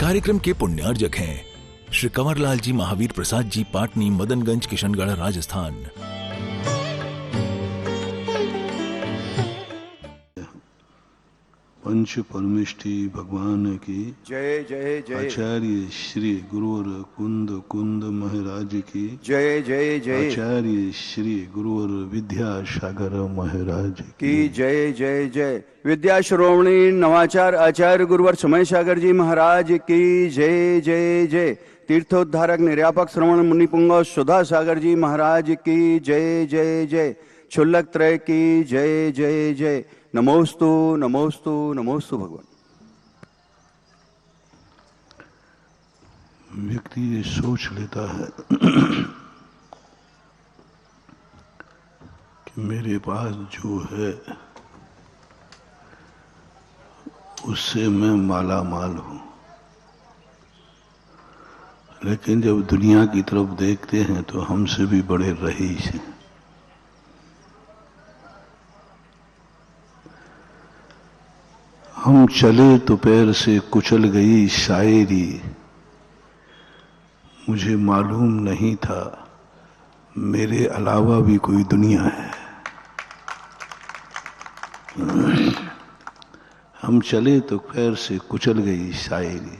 कार्यक्रम के पुण्यार्जक हैं श्री कंवरलाल जी महावीर प्रसाद जी, पाटनी, मदनगंज, किशनगढ़, राजस्थान। पंच परमेष्टि भगवान की जय जय जय। आचार्य श्री गुरुवर कुंद कुंद महाराज की जय जय जय। आचार्य श्री गुरुवर विद्यासागर महाराज की जय जय जय। विद्या श्रोमणी नवाचार आचार्य गुरुवर समय सागर जी महाराज की जय जय जय। तीर्थोद्धारक निर्यापक श्रवण मुनि पुंगव सुधा सागर जी महाराज की जय जय जय। क्षुल्लक त्रय की जय जय जय। नमोस्तु नमोस्तु नमोस्तु भगवान। व्यक्ति ये सोच लेता है कि मेरे पास जो है उससे मैं माला माल हूं, लेकिन जब दुनिया की तरफ देखते हैं तो हमसे भी बड़े रईस हैं। हम चले तो पैर से कुचल गई शायरी, मुझे मालूम नहीं था मेरे अलावा भी कोई दुनिया है। हम चले तो पैर से कुचल गई शायरी।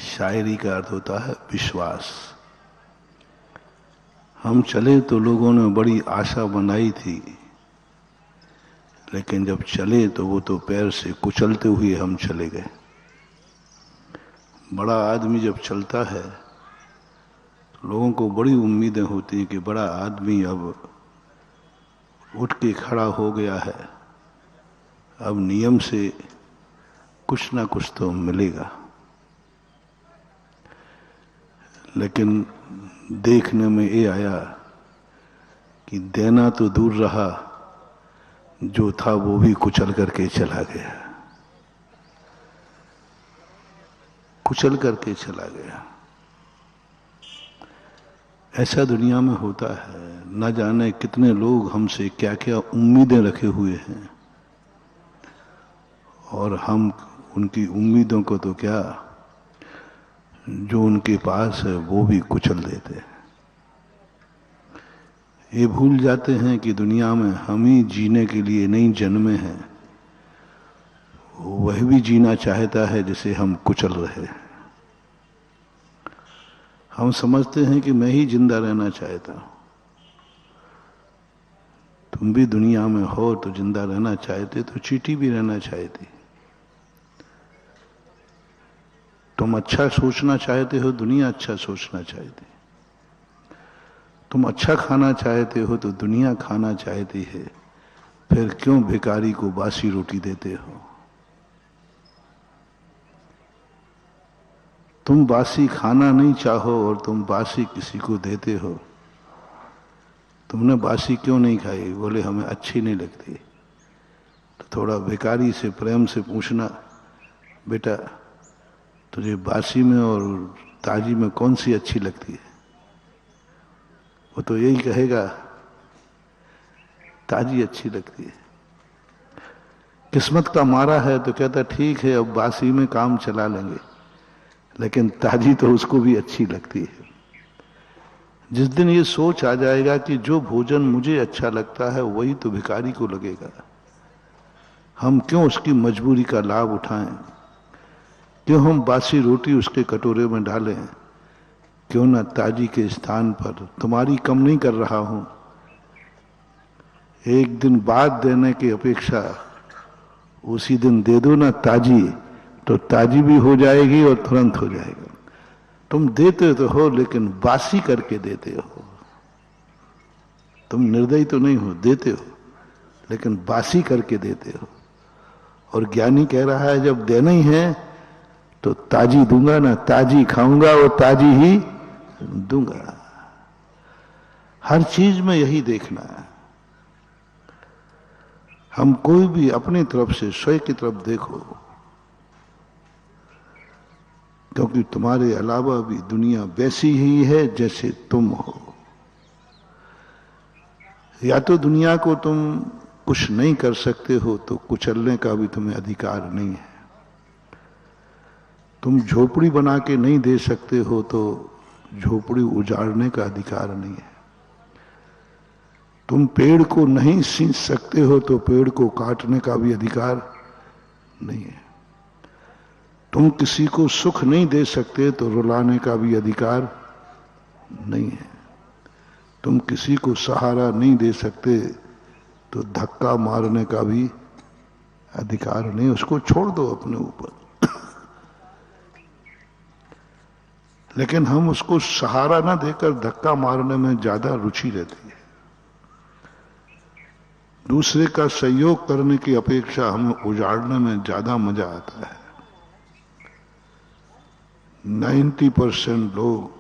शायरी का अर्थ होता है विश्वास। हम चले तो लोगों ने बड़ी आशा बनाई थी, लेकिन जब चले तो वो तो पैर से कुचलते हुए हम चले गए। बड़ा आदमी जब चलता है तो लोगों को बड़ी उम्मीदें होती हैं कि बड़ा आदमी अब उठ के खड़ा हो गया है, अब नियम से कुछ ना कुछ तो मिलेगा। लेकिन देखने में ये आया कि देना तो दूर रहा, जो था वो भी कुचल करके चला गया, कुचल करके चला गया। ऐसा दुनिया में होता है। न जाने कितने लोग हमसे क्या क्या उम्मीदें रखे हुए हैं, और हम उनकी उम्मीदों को तो क्या, जो उनके पास है वो भी कुचल देते हैं। ये भूल जाते हैं कि दुनिया में हम ही जीने के लिए नहीं जन्मे हैं, वह भी जीना चाहता है जिसे हम कुचल रहे हैं। हम समझते हैं कि मैं ही जिंदा रहना चाहता हूं। तुम भी दुनिया में हो तो जिंदा रहना चाहते तो चींटी भी रहना चाहती। तुम अच्छा सोचना चाहते हो, दुनिया अच्छा सोचना चाहती। तुम अच्छा खाना चाहते हो तो दुनिया खाना चाहती है। फिर क्यों भिखारी को बासी रोटी देते हो? तुम बासी खाना नहीं चाहो और तुम बासी किसी को देते हो। तुमने बासी क्यों नहीं खाई? बोले हमें अच्छी नहीं लगती। तो थोड़ा भिखारी से प्रेम से पूछना, बेटा तुझे बासी में और ताजी में कौन सी अच्छी लगती है? वो तो यही कहेगा ताजी अच्छी लगती है। किस्मत का मारा है तो कहता ठीक है अब बासी में काम चला लेंगे, लेकिन ताजी तो उसको भी अच्छी लगती है। जिस दिन ये सोच आ जाएगा कि जो भोजन मुझे अच्छा लगता है वही तो भिखारी को लगेगा, हम क्यों उसकी मजबूरी का लाभ उठाएं? क्यों हम बासी रोटी उसके कटोरे में डालें? क्यों ना ताजी के स्थान पर, तुम्हारी कम नहीं कर रहा हूं, एक दिन बाद देने की अपेक्षा उसी दिन दे दो ना ताजी, तो ताजी भी हो जाएगी और तुरंत हो जाएगा। तुम देते तो हो लेकिन बासी करके देते हो। तुम निर्दयी तो नहीं हो, देते हो लेकिन बासी करके देते हो। और ज्ञानी कह रहा है जब देना ही है तो ताजी दूंगा ना, ताजी खाऊंगा और ताजी ही दूंगा। हर चीज में यही देखना है। हम कोई भी अपनी तरफ से स्वयं की तरफ देखो, क्योंकि तुम्हारे अलावा भी दुनिया वैसी ही है जैसे तुम हो। या तो दुनिया को तुम कुछ नहीं कर सकते हो तो कुचलने का भी तुम्हें अधिकार नहीं है। तुम झोपड़ी बना के नहीं दे सकते हो तो झोपड़ी उजाड़ने का अधिकार नहीं है। तुम पेड़ को नहीं सींच सकते हो तो पेड़ को काटने का भी अधिकार नहीं है। तुम किसी को सुख नहीं दे सकते तो रुलाने का भी अधिकार नहीं है। तुम किसी को सहारा नहीं दे सकते तो धक्का मारने का भी अधिकार नहीं। उसको छोड़ दो अपने ऊपर। लेकिन हम उसको सहारा ना देकर धक्का मारने में ज्यादा रुचि रहती है। दूसरे का सहयोग करने की अपेक्षा हमें उजाड़ने में ज्यादा मजा आता है। 90% लोग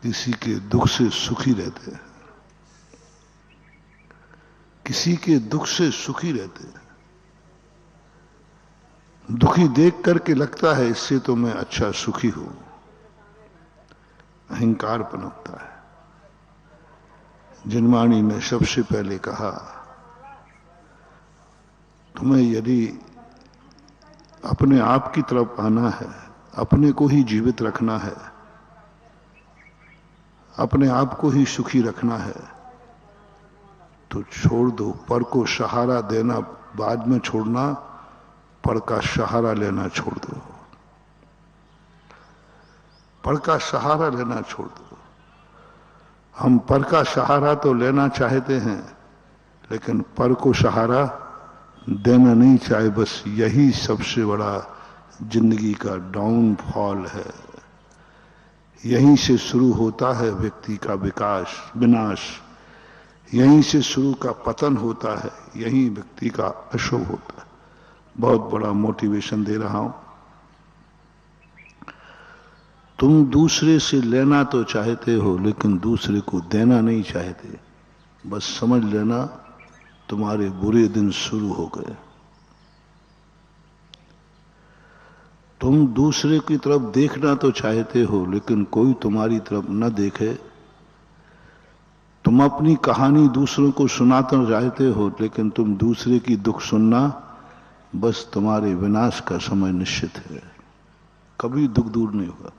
किसी के दुख से सुखी रहते हैं, किसी के दुख से सुखी रहते हैं। दुखी देख करके लगता है इससे तो मैं अच्छा सुखी हूं। अहंकार पनपता है। जिनवाणी ने सबसे पहले कहा, तुम्हें यदि अपने आप की तरफ आना है, अपने को ही जीवित रखना है, अपने आप को ही सुखी रखना है, तो छोड़ दो। पर को सहारा देना बाद में छोड़ना, पर का सहारा लेना छोड़ दो। पर का सहारा लेना छोड़ दो। हम पर का सहारा तो लेना चाहते हैं, लेकिन पर को सहारा देना नहीं चाहे। बस यही सबसे बड़ा जिंदगी का डाउनफॉल है। यहीं से शुरू होता है व्यक्ति का विनाश। यहीं से शुरू का पतन होता है। यहीं व्यक्ति का अशुभ होता है। बहुत बड़ा मोटिवेशन दे रहा हूं। तुम दूसरे से लेना तो चाहते हो, लेकिन दूसरे को देना नहीं चाहते। बस समझ लेना तुम्हारे बुरे दिन शुरू हो गए। तुम दूसरे की तरफ देखना तो चाहते हो, लेकिन कोई तुम्हारी तरफ न देखे। तुम अपनी कहानी दूसरों को सुनाना चाहते हो, लेकिन तुम दूसरे की दुख सुनना, बस तुम्हारे विनाश का समय निश्चित है। कभी दुख दूर नहीं होगा।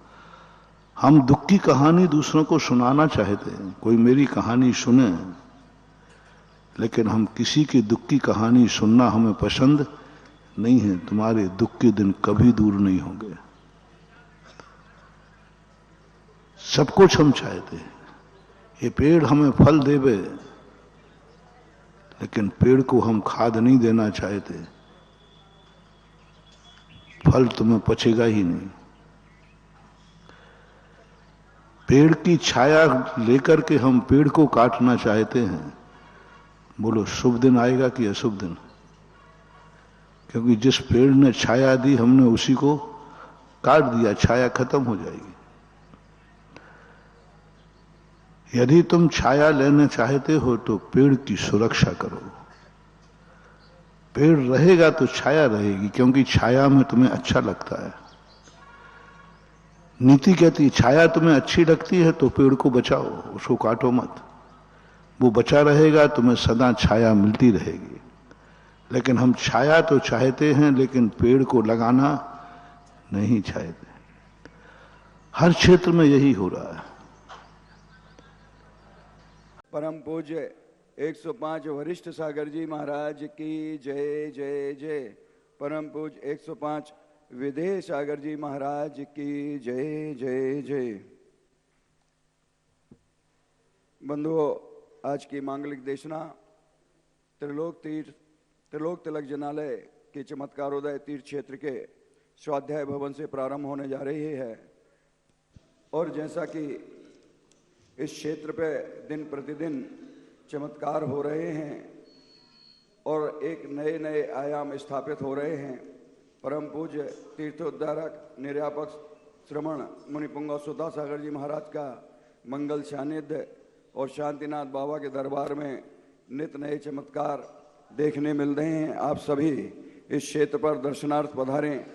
हम दुख की कहानी दूसरों को सुनाना चाहते हैं, कोई मेरी कहानी सुने, लेकिन हम किसी के दुख की कहानी सुनना हमें पसंद नहीं है। तुम्हारे दुख के दिन कभी दूर नहीं होंगे। सब कुछ हम चाहते हैं। ये पेड़ हमें फल देवे, लेकिन पेड़ को हम खाद नहीं देना चाहते। फल तुम्हें पचेगा ही नहीं। पेड़ की छाया लेकर के हम पेड़ को काटना चाहते हैं। बोलो शुभ दिन आएगा कि अशुभ दिन? क्योंकि जिस पेड़ ने छाया दी, हमने उसी को काट दिया, छाया खत्म हो जाएगी। यदि तुम छाया लेना चाहते हो तो पेड़ की सुरक्षा करो। पेड़ रहेगा तो छाया रहेगी, क्योंकि छाया में तुम्हें अच्छा लगता है। नीति कहती है छाया तुम्हें अच्छी लगती है तो पेड़ को बचाओ, उसको काटो मत। वो बचा रहेगा, तुम्हें सदा छाया मिलती रहेगी। लेकिन हम छाया तो चाहते हैं, लेकिन पेड़ को लगाना नहीं चाहते। हर क्षेत्र में यही हो रहा है। परम पूज्य 105 वरिष्ठ सागर जी महाराज की जय जय जय। परम पूज्य 105 विदेह सागर जी महाराज की जय जय जय। बंधुओं, आज की मांगलिक देशना त्रिलोक तिलक जनालय के चमत्कारोदय तीर्थ क्षेत्र के स्वाध्याय भवन से प्रारंभ होने जा रही है। और जैसा कि इस क्षेत्र पे दिन प्रतिदिन चमत्कार हो रहे हैं और एक नए नए आयाम स्थापित हो रहे हैं, परम पूज्य तीर्थोद्धारक निर्यापक श्रमण मुनिपुंगव सुधा सागर जी महाराज का मंगल सानिध्य और शांतिनाथ बाबा के दरबार में नित नए चमत्कार देखने मिल रहे हैं। आप सभी इस क्षेत्र पर दर्शनार्थ पधारें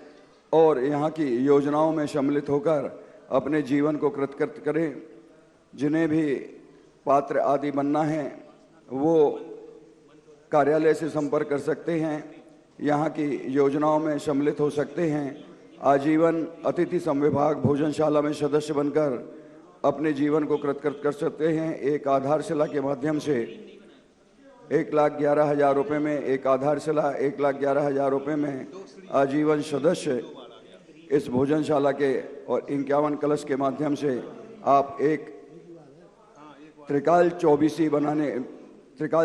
और यहाँ की योजनाओं में सम्मिलित होकर अपने जीवन को कृतकृत करें। जिन्हें भी पात्र आदि बनना है वो कार्यालय से संपर्क कर सकते हैं, यहाँ की योजनाओं में सम्मिलित हो सकते हैं। आजीवन अतिथि संविभाग भोजनशाला में सदस्य बनकर अपने जीवन को कृतकृत कर सकते हैं। एक आधारशिला के माध्यम से 1,11,000 रुपये में, एक आधारशिला 1,11,000 रुपये में आजीवन सदस्य इस भोजनशाला के और 51 कलश के माध्यम से आप एक त्रिकाल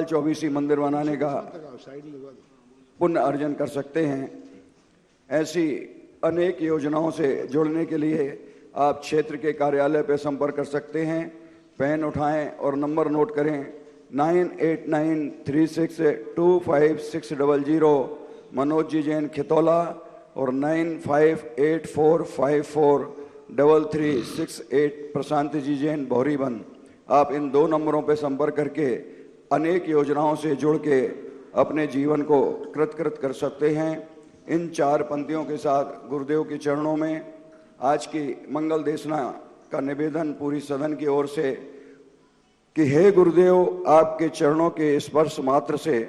चौबीसी मंदिर बनाने का पुण्य अर्जन कर सकते हैं। ऐसी अनेक योजनाओं से जुड़ने के लिए आप क्षेत्र के कार्यालय पर संपर्क कर सकते हैं। पेन उठाएं और नंबर नोट करें 9893625600, मनोज जी जैन खितौला, और 9584543368 प्रशांत जी जैन भौरीबन। आप इन 2 नंबरों पर संपर्क करके अनेक योजनाओं से जुड़ के अपने जीवन को कृतकृत कर सकते हैं। इन 4 पंक्तियों के साथ गुरुदेव के चरणों में आज की मंगल देशना का निवेदन पूरी सदन की ओर से कि हे गुरुदेव, आपके चरणों के स्पर्श मात्र से,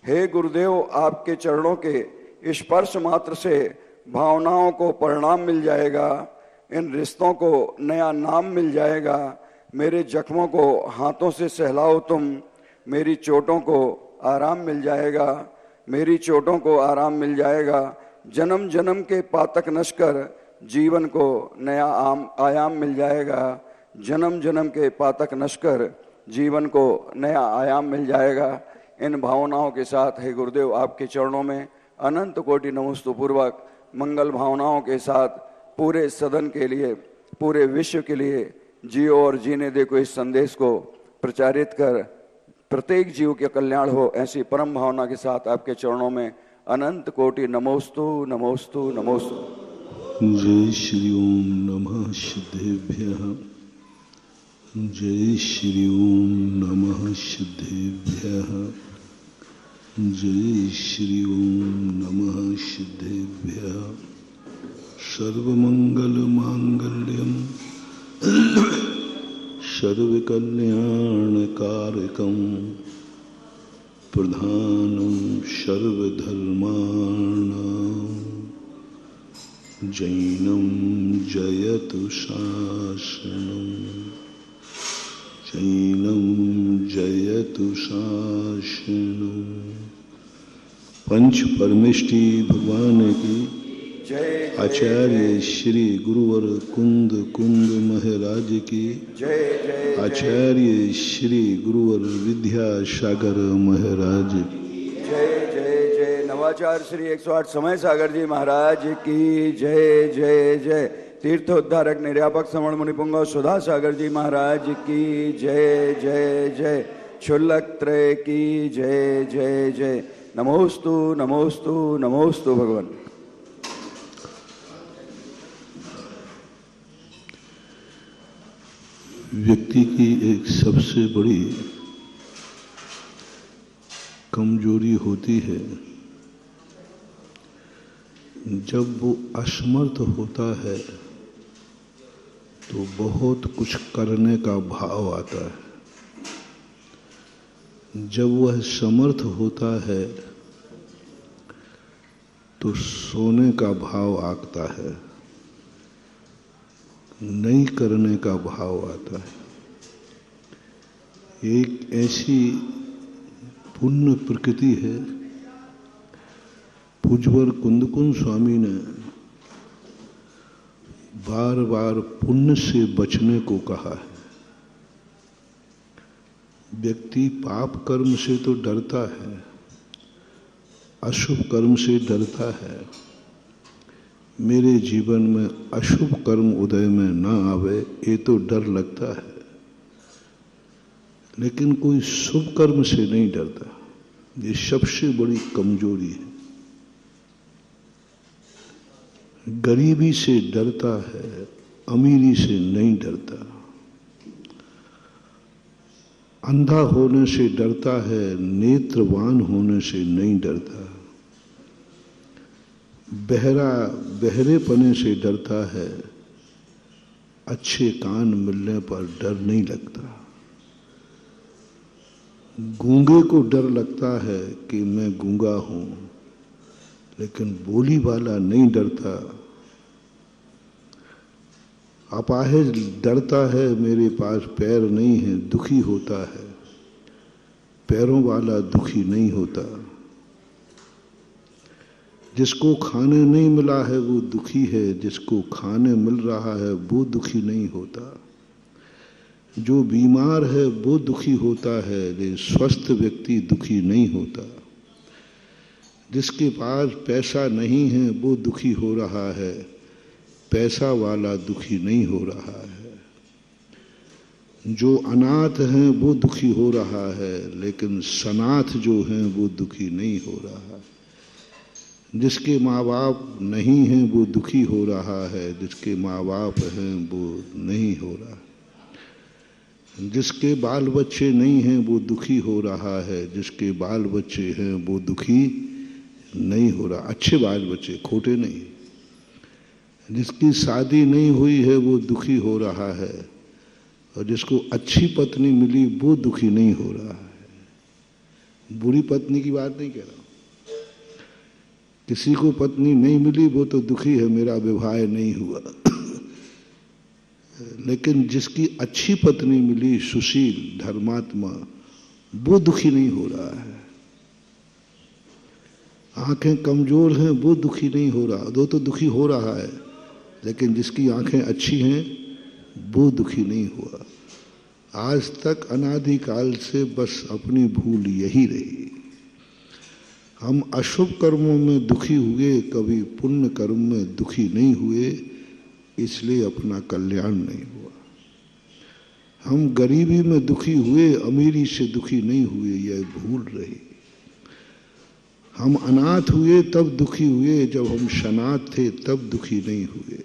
हे गुरुदेव, आपके चरणों के स्पर्श मात्र से भावनाओं को परिणाम मिल जाएगा, इन रिश्तों को नया नाम मिल जाएगा। मेरे जख्मों को हाथों से सहलाओ तुम, मेरी चोटों को आराम मिल जाएगा, मेरी चोटों को आराम मिल जाएगा। जन्म जन्म के पातक नश्कर जीवन को नया आयाम मिल जाएगा, जन्म जन्म के पातक नश्कर जीवन को नया आयाम मिल जाएगा। इन भावनाओं के साथ हे गुरुदेव आपके चरणों में अनंत कोटि नमस्तुपूर्वक मंगल भावनाओं के साथ पूरे सदन के लिए, पूरे विश्व के लिए जियो और जीने देखो इस संदेश को प्रचारित कर प्रत्येक जीव के कल्याण हो, ऐसी परम भावना के साथ आपके चरणों में अनंत कोटि नमोस्तु नमोस्तु नमोस्तु। जय श्री ओम नमः सिद्धेभ्यः, जय श्री ओम नमः सिद्धेभ्यः, जय श्री ओम नमः सिद्धेभ्यः। सर्वमंगल मांगल्यम सर्वकल्याणकारकं प्रधानं सर्वधर्माणां जैनं जयतु शासनं, जैनं जयतु शासनं। पंच परमेष्टि भगवान की जय। आचार्य श्री गुरुवर कुंद महाराज की जय जय। आचार्य श्री गुरुवर विद्यासागर महाराज की जय जय जय। नवाचार श्री 108 समय सागर जी महाराज की जय जय जय। तीर्थोद्धारक निर्यापक श्रवण मुनिपुंग सुधा सागर जी महाराज की जय जय जय। क्षुल्लक त्रय की जय जय जय। नमोस्तु नमोस्तु नमोस्तु भगवान। व्यक्ति की एक सबसे बड़ी कमजोरी होती है जब वो असमर्थ होता है तो बहुत कुछ करने का भाव आता है, जब वह समर्थ होता है तो सोने का भाव आता है, नहीं करने का भाव आता है। एक ऐसी पुण्य प्रकृति है, पूज्यवर कुंदकुंज स्वामी ने बार बार पुण्य से बचने को कहा है। व्यक्ति पाप कर्म से तो डरता है, अशुभ कर्म से डरता है, मेरे जीवन में अशुभ कर्म उदय में ना आवे ये तो डर लगता है, लेकिन कोई शुभ कर्म से नहीं डरता। ये सबसे बड़ी कमजोरी है। गरीबी से डरता है, अमीरी से नहीं डरता। अंधा होने से डरता है, नेत्रवान होने से नहीं डरता। बहरेपने से डरता है, अच्छे कान मिलने पर डर नहीं लगता। गूंगे को डर लगता है कि मैं गूंगा हूं, लेकिन बोली वाला नहीं डरता अपाहिज डरता है, मेरे पास पैर नहीं है, दुखी होता है। पैरों वाला दुखी नहीं होता। जिसको खाने नहीं मिला है वो दुखी है, जिसको खाने मिल रहा है वो दुखी नहीं होता। जो बीमार है वो दुखी होता है, जो स्वस्थ व्यक्ति दुखी नहीं होता। जिसके पास पैसा नहीं है वो दुखी हो रहा है, पैसा वाला दुखी नहीं हो रहा है। जो अनाथ हैं वो दुखी हो रहा है, लेकिन सनाथ जो हैं वो दुखी नहीं हो रहा है। जिसके माँ बाप नहीं हैं वो दुखी हो रहा है, जिसके माँ बाप हैं वो नहीं हो रहा। जिसके बाल बच्चे नहीं हैं वो दुखी हो रहा है, जिसके बाल बच्चे हैं वो दुखी नहीं हो रहा। अच्छे बाल बच्चे, खोटे नहीं। जिसकी शादी नहीं हुई है वो दुखी हो रहा है, और जिसको अच्छी पत्नी मिली वो दुखी नहीं हो रहा है। बुरी पत्नी की बात नहीं कह रहा हूं। किसी को पत्नी नहीं मिली वो तो दुखी है, मेरा विवाह नहीं हुआ। लेकिन जिसकी अच्छी पत्नी मिली, सुशील, धर्मात्मा, वो दुखी नहीं हो रहा है। आंखें कमजोर हैं वो दुखी नहीं हो रहा, वो तो दुखी हो रहा है। लेकिन जिसकी आंखें अच्छी हैं वो दुखी नहीं हुआ। आज तक अनादिकाल से बस अपनी भूल यही रही। हम अशुभ कर्मों में दुखी हुए, कभी पुण्य कर्म में दुखी नहीं हुए, इसलिए अपना कल्याण नहीं हुआ। हम गरीबी में दुखी हुए, अमीरी से दुखी नहीं हुए, यह भूल रही। हम अनाथ हुए तब दुखी हुए, जब हम शनाथ थे तब दुखी नहीं हुए।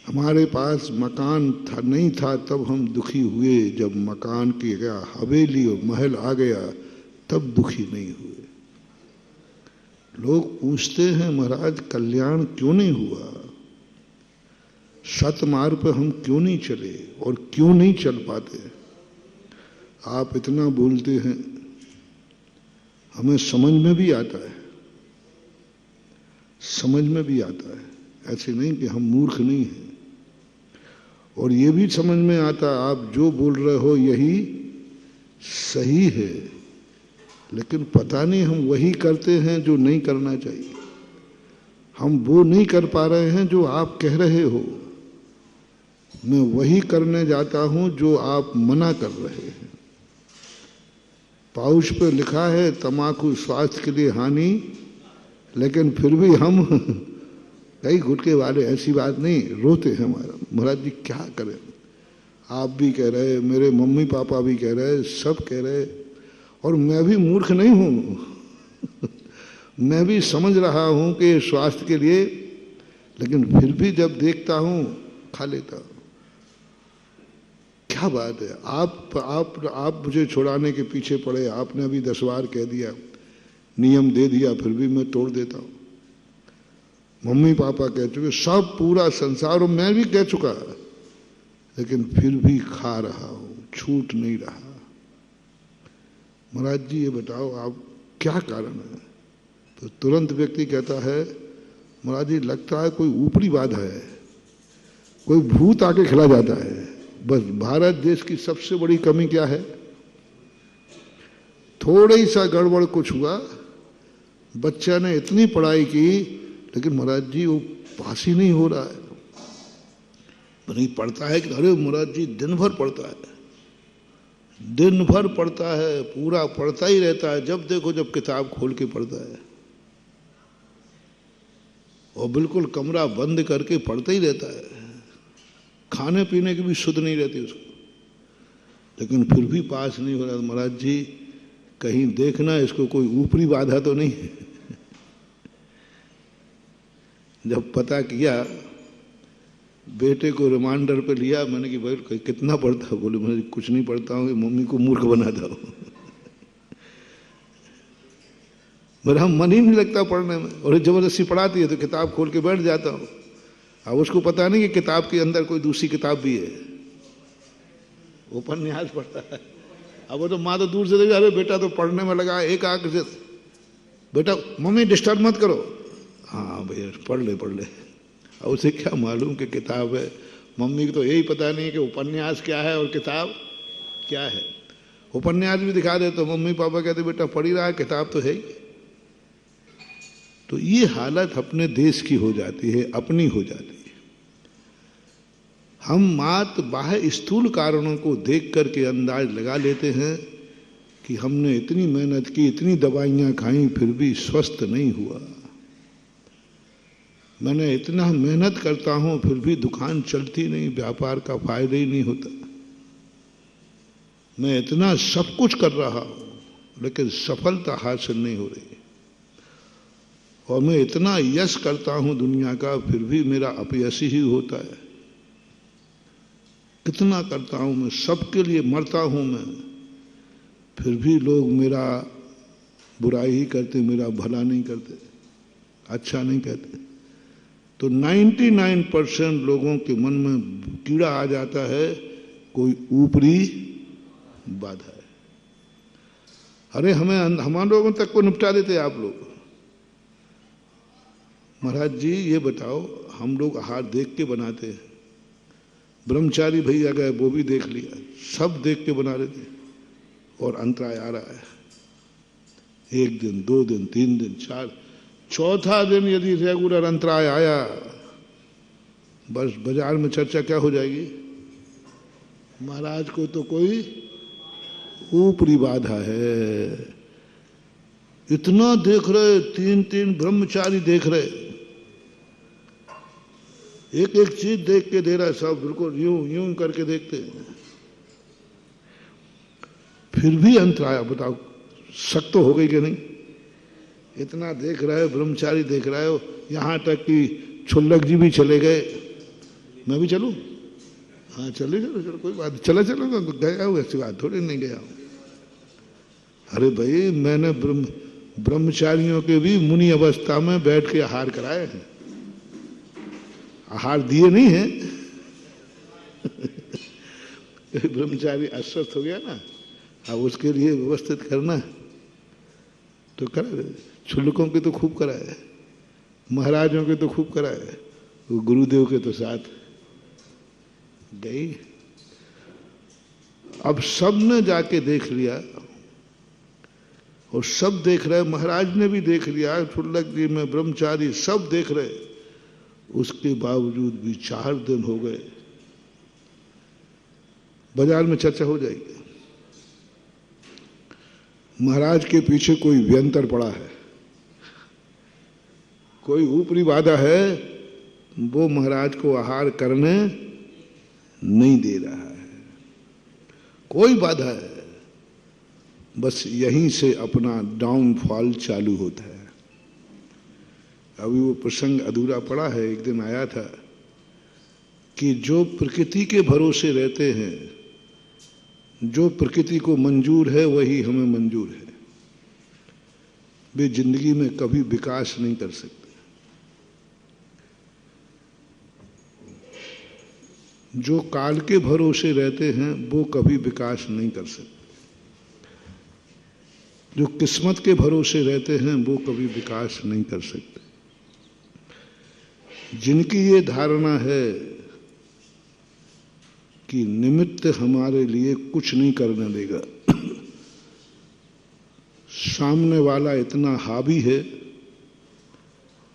हमारे पास मकान था नहीं था तब हम दुखी हुए, जब मकान की गया हवेली और महल आ गया तब दुखी नहीं हुए। लोग पूछते हैं महाराज कल्याण क्यों नहीं हुआ, सतमार्ग पर हम क्यों नहीं चले और क्यों नहीं चल पाते। आप इतना बोलते हैं, हमें समझ में भी आता है, समझ में भी आता है। ऐसे नहीं कि हम मूर्ख नहीं हैं। और ये भी समझ में आता आप जो बोल रहे हो यही सही है, लेकिन पता नहीं हम वही करते हैं जो नहीं करना चाहिए। हम वो नहीं कर पा रहे हैं जो आप कह रहे हो। मैं वही करने जाता हूं जो आप मना कर रहे हैं। पाउच पे लिखा है तम्बाकू स्वास्थ्य के लिए हानि, लेकिन फिर भी हम कई गुटके वाले ऐसी बात नहीं, रोते हैं हमारा। महाराज जी क्या करें, आप भी कह रहे, मेरे मम्मी पापा भी कह रहे, सब कह रहे, और मैं भी मूर्ख नहीं हूं। मैं भी समझ रहा हूं कि स्वास्थ्य के लिए, लेकिन फिर भी जब देखता हूं खा लेता हूं। क्या बात है, आप मुझे छुड़ाने के पीछे पड़े। आपने अभी 10 बार कह दिया, नियम दे दिया, फिर भी मैं तोड़ देता हूं। मम्मी पापा कह चुके, सब पूरा संसार, और मैं भी कह चुका, लेकिन फिर भी खा रहा हूं, छूट नहीं रहा। महाराज जी ये बताओ आप क्या कारण है। तो तुरंत व्यक्ति कहता है, महाराज जी लगता है कोई ऊपरी बाधा है, कोई भूत आके खिला जाता है। बस भारत देश की सबसे बड़ी कमी क्या है, थोड़ी सा गड़बड़ कुछ हुआ, बच्चा ने इतनी पढ़ाई की, लेकिन महाराज जी वो पास ही नहीं हो रहा है। नहीं पढ़ता है कि अरे महाराज जी दिन भर पढ़ता है, दिन भर पढ़ता है, पूरा पढ़ता ही रहता है, जब देखो जब किताब खोल के पढ़ता है, और बिल्कुल कमरा बंद करके पढ़ता ही रहता है। खाने पीने की भी सुध नहीं रहती उसको, लेकिन फिर भी पास नहीं हो रहा। महाराज जी कहीं देखना इसको कोई ऊपरी बाधा तो नहीं है। जब पता किया, बेटे को रिमांडर पे लिया, मैंने कि भाई कितना पढ़ता है, बोले मैं कुछ नहीं पढ़ता हूँ, मम्मी को मूर्ख बनाता हूँ। मेरा मन ही नहीं लगता पढ़ने में, और जबरदस्ती पढ़ाती है तो किताब खोल के बैठ जाता हूँ। अब उसको पता नहीं कि किताब के अंदर कोई दूसरी किताब भी है, उपन्यास पढ़ता है। अब वो तो माँ तो दूर से देखी, अरे बेटा तो पढ़ने में लगा, एक आंख से, बेटा मम्मी डिस्टर्ब मत करो, हाँ भैया पढ़ ले। और उसे क्या मालूम कि किताब है। मम्मी को तो यही पता नहीं कि उपन्यास क्या है और किताब क्या है। उपन्यास भी दिखा दे तो मम्मी पापा कहते बेटा पढ़ ही रहा है, किताब तो है ही। तो ये हालत अपने देश की हो जाती है, अपनी हो जाती है। हम मात्र बाह्य स्थूल कारणों को देख करके अंदाज लगा लेते हैं कि हमने इतनी मेहनत की, इतनी दवाइयां खाई, फिर भी स्वस्थ नहीं हुआ। मैंने इतना मेहनत करता हूं फिर भी दुकान चलती नहीं, व्यापार का फायदा ही नहीं होता। मैं इतना सब कुछ कर रहा हूं लेकिन सफलता हासिल नहीं हो रही। और मैं इतना यश करता हूं दुनिया का, फिर भी मेरा अपयश ही होता है। कितना करता हूं मैं, सबके लिए मरता हूं मैं, फिर भी लोग मेरा बुराई ही करते, मेरा भला नहीं करते, अच्छा नहीं कहते। तो 99% लोगों के मन में कीड़ा आ जाता है, कोई ऊपरी बाधा है। अरे हमारे लोगों तक को निपटा देते आप लोग। महाराज जी ये बताओ, हम लोग आहार देख के बनाते हैं, ब्रह्मचारी भैया गए वो भी देख लिया, सब देख के बना रहे थे, और अंतराय आ रहा है। 1 दिन, 2 दिन, 3 दिन, 4, चौथा दिन यदि रेगुलर अंतराय आया, बस बाजार में चर्चा क्या हो जाएगी, महाराज को तो कोई ऊपरी बाधा है। इतना देख रहे, 3 ब्रह्मचारी देख रहे, एक एक चीज देख के दे रहा है, सब बिल्कुल यूं यूं करके देखते हैं, फिर भी अंतराय। बताओ शक तो हो गई कि नहीं। इतना देख रहा है, ब्रह्मचारी देख रहा है, यहां तक कि छुल्लक जी भी चले गए। मैं भी चलूं? हाँ चलो चलो चलो, कोई बात, चला चलो, गया हूँ, ऐसी बात थोड़ी नहीं गया हूं। अरे भाई मैंने ब्रह्मचारियों के भी मुनि अवस्था में बैठ के आहार कराए हैं, आहार दिए नहीं है। ब्रह्मचारी अस्वस्थ हो गया ना, अब उसके लिए व्यवस्थित करना तो कर। छुल्लकों के तो खूब कराए, महाराजों के तो खूब कराए, वो गुरुदेव के तो साथ गई। अब सब ने जाके देख लिया, और सब देख रहे, महाराज ने भी देख लिया, छुल्लक जी में ब्रह्मचारी सब देख रहे। उसके बावजूद भी 4 दिन हो गए, बाजार में चर्चा हो जाएगी, महाराज के पीछे कोई व्यंतर पड़ा है, कोई ऊपरी बाधा है, वो महाराज को आहार करने नहीं दे रहा है। कोई बाधा है, बस यहीं से अपना डाउनफॉल चालू होता है। अभी वो प्रसंग अधूरा पड़ा है, एक दिन आया था कि जो प्रकृति के भरोसे रहते हैं, जो प्रकृति को मंजूर है वही हमें मंजूर है, वे जिंदगी में कभी विकास नहीं कर सकते। जो काल के भरोसे रहते हैं वो कभी विकास नहीं कर सकते। जो किस्मत के भरोसे रहते हैं वो कभी विकास नहीं कर सकते। जिनकी ये धारणा है कि निमित्त हमारे लिए कुछ नहीं करने देगा, सामने वाला इतना हावी है,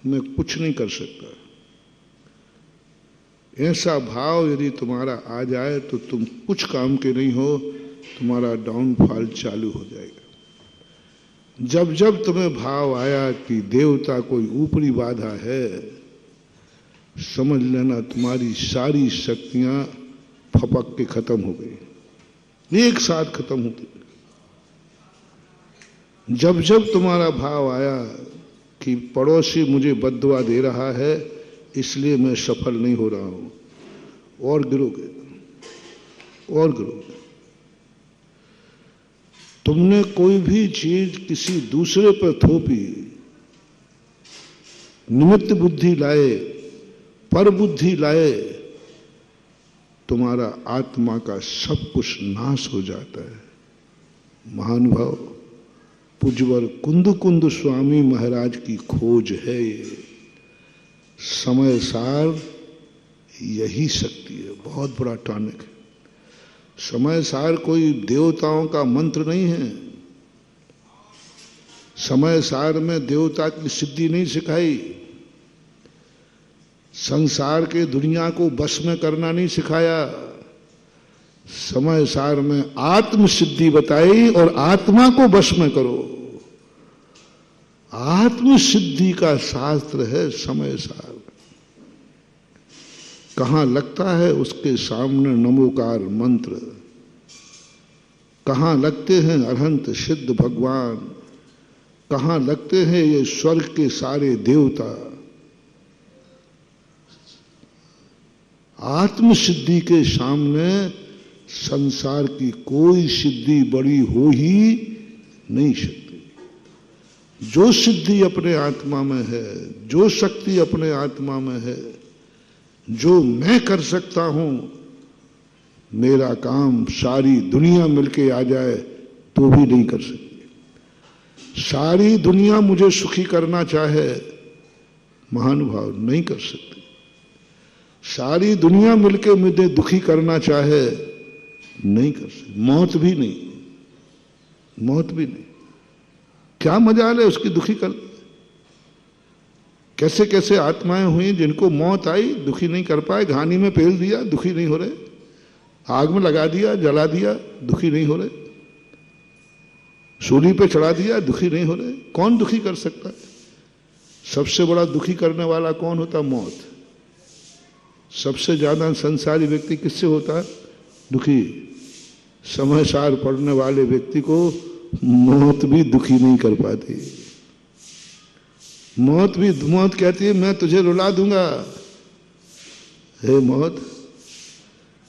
मैं कुछ नहीं कर सकता, ऐसा भाव यदि तुम्हारा आ जाए तो तुम कुछ काम के नहीं हो, तुम्हारा डाउनफॉल चालू हो जाएगा। जब जब तुम्हें भाव आया कि देवता कोई ऊपरी बाधा है, समझ लेना तुम्हारी सारी शक्तियां फपक के खत्म हो गई, एक साथ खत्म होती। जब जब तुम्हारा भाव आया कि पड़ोसी मुझे बद्दुआ दे रहा है इसलिए मैं सफल नहीं हो रहा हूं, और गिरोगे और गिरोगे। तुमने कोई भी चीज किसी दूसरे पर थोपी, निमित्त बुद्धि लाए, पर बुद्धि लाए, तुम्हारा आत्मा का सब कुछ नाश हो जाता है। महानुभाव पूज्यवर कुंद कुंद स्वामी महाराज की खोज है ये। समय सार यही शक्ति है, बहुत बड़ा टॉनिक है। समय सार कोई देवताओं का मंत्र नहीं है। समय सार में देवता की सिद्धि नहीं सिखाई, संसार के दुनिया को बस में करना नहीं सिखाया। समय सार में आत्म सिद्धि बताई और आत्मा को बस में करो। आत्म सिद्धि का शास्त्र है समय सार। कहां लगता है उसके सामने नमोकार मंत्र, कहां लगते हैं अरहंत सिद्ध भगवान, कहां लगते हैं ये स्वर्ग के सारे देवता। आत्म सिद्धि के सामने संसार की कोई सिद्धि बड़ी हो ही नहीं सकती। जो सिद्धि अपने आत्मा में है, जो शक्ति अपने आत्मा में है, जो मैं कर सकता हूं, मेरा काम सारी दुनिया मिलके आ जाए तो भी नहीं कर सकती। सारी दुनिया मुझे सुखी करना चाहे, महानुभाव नहीं कर सकती। सारी दुनिया मिलके मुझे दुखी करना चाहे, नहीं कर सकती। मौत भी नहीं, मौत भी नहीं। क्या मजाल है उसकी दुखी कर। कैसे कैसे आत्माएं हुई जिनको मौत आई, दुखी नहीं कर पाए। घानी में पेल दिया, दुखी नहीं हो रहे। आग में लगा दिया, जला दिया, दुखी नहीं हो रहे। सूली पे चढ़ा दिया, दुखी नहीं हो रहे। कौन दुखी कर सकता है? सबसे बड़ा दुखी करने वाला कौन होता? मौत। सबसे ज्यादा संसारी व्यक्ति किससे होता है दुखी? समय सार पढ़ने वाले व्यक्ति को मौत भी दुखी नहीं कर पाती। मौत कहती है मैं तुझे रुला दूंगा। हे मौत,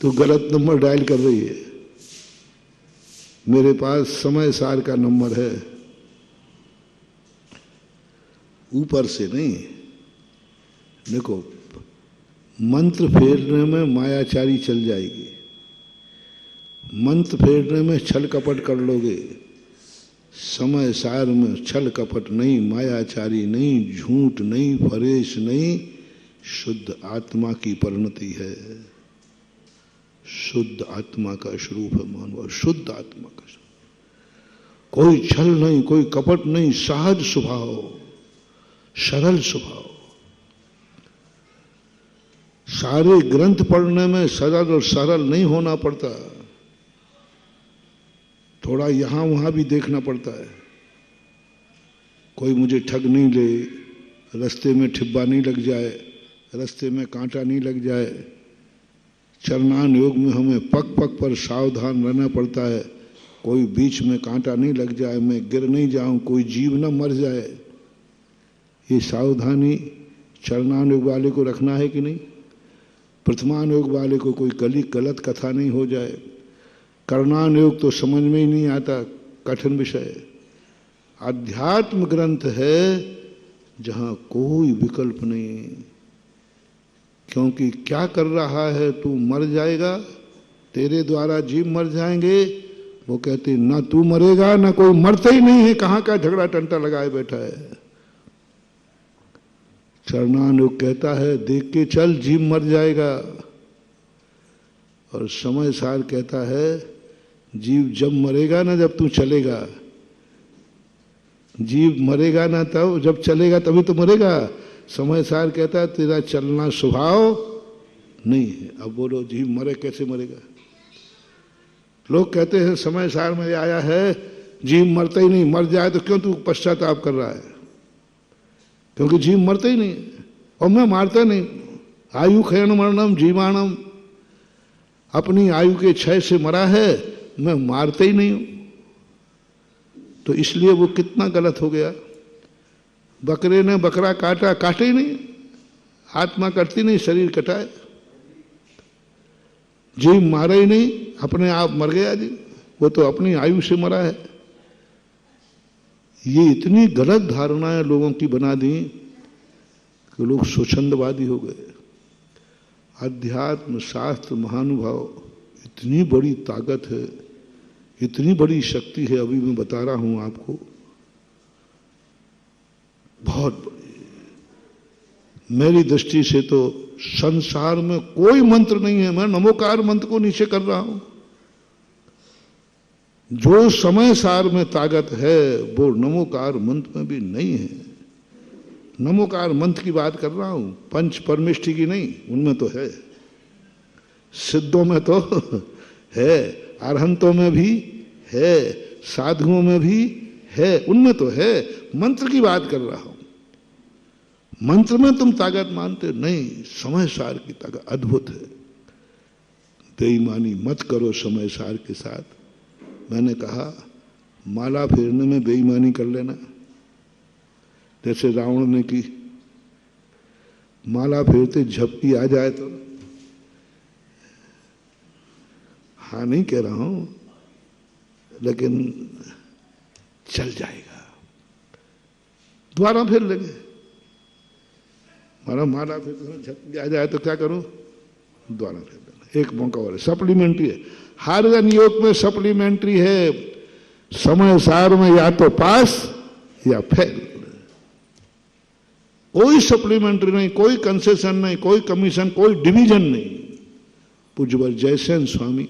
तू गलत नंबर डायल कर रही है। मेरे पास समय सार का नंबर है। ऊपर से नहीं। देखो, मंत्र फेरने में मायाचारी चल जाएगी, मंत्र फेरने में छल कपट कर लोगे। समय सार में छल कपट नहीं, मायाचारी नहीं, झूठ नहीं, फरेश नहीं, शुद्ध आत्मा की परिणति है। शुद्ध आत्मा का स्वरूप है मानव, शुद्ध आत्मा का स्वरूप। कोई छल नहीं, कोई कपट नहीं, सहज स्वभाव, सरल स्वभाव। सारे ग्रंथ पढ़ने में सरल और सरल नहीं होना पड़ता, थोड़ा यहां वहां भी देखना पड़ता है। कोई मुझे ठग नहीं ले, रास्ते में ठिब्बा नहीं लग जाए, रास्ते में कांटा नहीं लग जाए। चरणान योग में हमें पग पग पर सावधान रहना पड़ता है। कोई बीच में कांटा नहीं लग जाए, मैं गिर नहीं जाऊं, कोई जीव न मर जाए। ये सावधानी चरणान योग वाले को रखना है कि नहीं? प्रथमान योग वाले को कोई गलत कथा नहीं हो जाए। कर्णान योग तो समझ में ही नहीं आता, कठिन विषय। अध्यात्म ग्रंथ है जहां कोई विकल्प नहीं। क्योंकि क्या कर रहा है तू? मर जाएगा, तेरे द्वारा जीव मर जाएंगे। वो कहते ना तू मरेगा ना कोई मरता ही नहीं है, कहां का झगड़ा टंटा लगाए बैठा है। चरणानुग कहता है देख के चल, जीव मर जाएगा। और समय सार कहता है जीव जब मरेगा ना जब तू चलेगा। जीव मरेगा ना तब, जब चलेगा तभी तो मरेगा। समय सार कहता है तेरा चलना स्वभाव नहीं है। अब बोलो जीव मरे कैसे मरेगा? लोग कहते हैं समय सार में आया है जीव मरता ही नहीं, मर जाए तो क्यों तू पश्चाताप कर रहा है? क्योंकि जीव मरता ही नहीं और मैं मारता नहीं। आयु क्षयण मरणम जीवाणम, अपनी आयु के क्षय से मरा है, मैं मारता ही नहीं हूं। तो इसलिए वो कितना गलत हो गया। बकरे ने बकरा काटा, काटे ही नहीं, आत्मा कटती नहीं, शरीर कटाए। जीव मारा ही नहीं, अपने आप मर गया जी, वो तो अपनी आयु से मरा है। ये इतनी गलत धारणाएं लोगों की बना दी कि लोग स्वच्छंदवादी हो गए। अध्यात्म शास्त्र महानुभाव इतनी बड़ी ताकत है, इतनी बड़ी शक्ति है। अभी मैं बता रहा हूं आपको, बहुत बड़ी। मेरी दृष्टि से तो संसार में कोई मंत्र नहीं है। मैं नमोकार मंत्र को नीचे कर रहा हूं। जो समय सार में ताकत है वो नमोकार मंत्र में भी नहीं है। नमोकार मंत्र की बात कर रहा हूं, पंच परमेष्टि की नहीं। उनमें तो है, सिद्धों में तो है, अरहंतों में भी है, साधुओं में भी है, उनमें तो है। मंत्र की बात कर रहा हूं। मंत्र में तुम ताकत मानते नहीं, समय सार की ताकत अद्भुत है। बेईमानी मत करो समय सार के साथ। मैंने कहा माला फेरने में बेईमानी कर लेना, जैसे रावण ने की। माला फेरते झपकी आ जाए तो, हाँ नहीं कह रहा हूं, लेकिन चल जाएगा। दोबारा फेर लेंगे। माला फेर झपकी आ जाए तो क्या करूं? दोबारा फेर लेना, एक मौका और है। सप्लीमेंट्री है, हर योग में सप्लीमेंट्री है। समय सार में या तो पास या फेल, कोई सप्लीमेंट्री नहीं, कोई कंसेशन नहीं, कोई कमीशन, कोई डिवीजन नहीं। पूज्यवर जयसेन स्वामी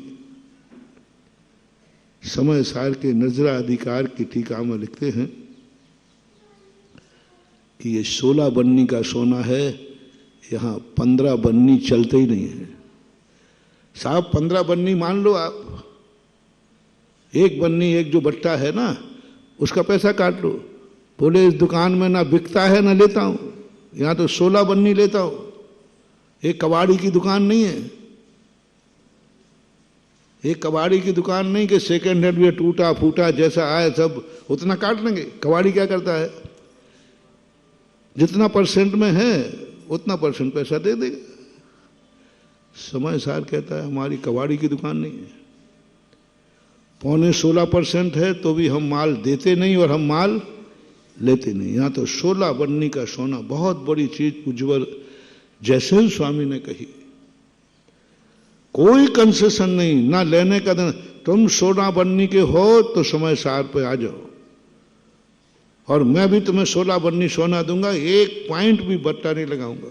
समय सार के नजरा अधिकार की टीका में लिखते हैं कि ये 16 बन्नी का सोना है, यहां 15 बन्नी चलते ही नहीं है। साहब 15 बन्नी मान लो आप, एक बन्नी, एक जो बट्टा है ना, उसका पैसा काट लो। बोले इस दुकान में ना बिकता है ना लेता हूं, यहां तो 16 बन्नी लेता हूं। एक कबाड़ी की दुकान नहीं है, एक कबाड़ी की दुकान नहीं कि सेकेंड हैंड में टूटा फूटा जैसा आए सब उतना काट लेंगे। कबाड़ी क्या करता है, जितना परसेंट में है उतना परसेंट पैसा दे देगा। समय सार कहता है हमारी कबाड़ी की दुकान नहीं है। 15.16% है तो भी हम माल देते नहीं और हम माल लेते नहीं। यहां तो 16 बन्नी का सोना, बहुत बड़ी चीज पूज्यवर जयसेन स्वामी ने कही। कोई कंसेशन नहीं, ना लेने का देना। तुम 16 बन्नी के हो तो समय सार पे आ जाओ, और मैं भी तुम्हें 16 बन्नी सोना दूंगा, एक पॉइंट भी बट्टा नहीं लगाऊंगा।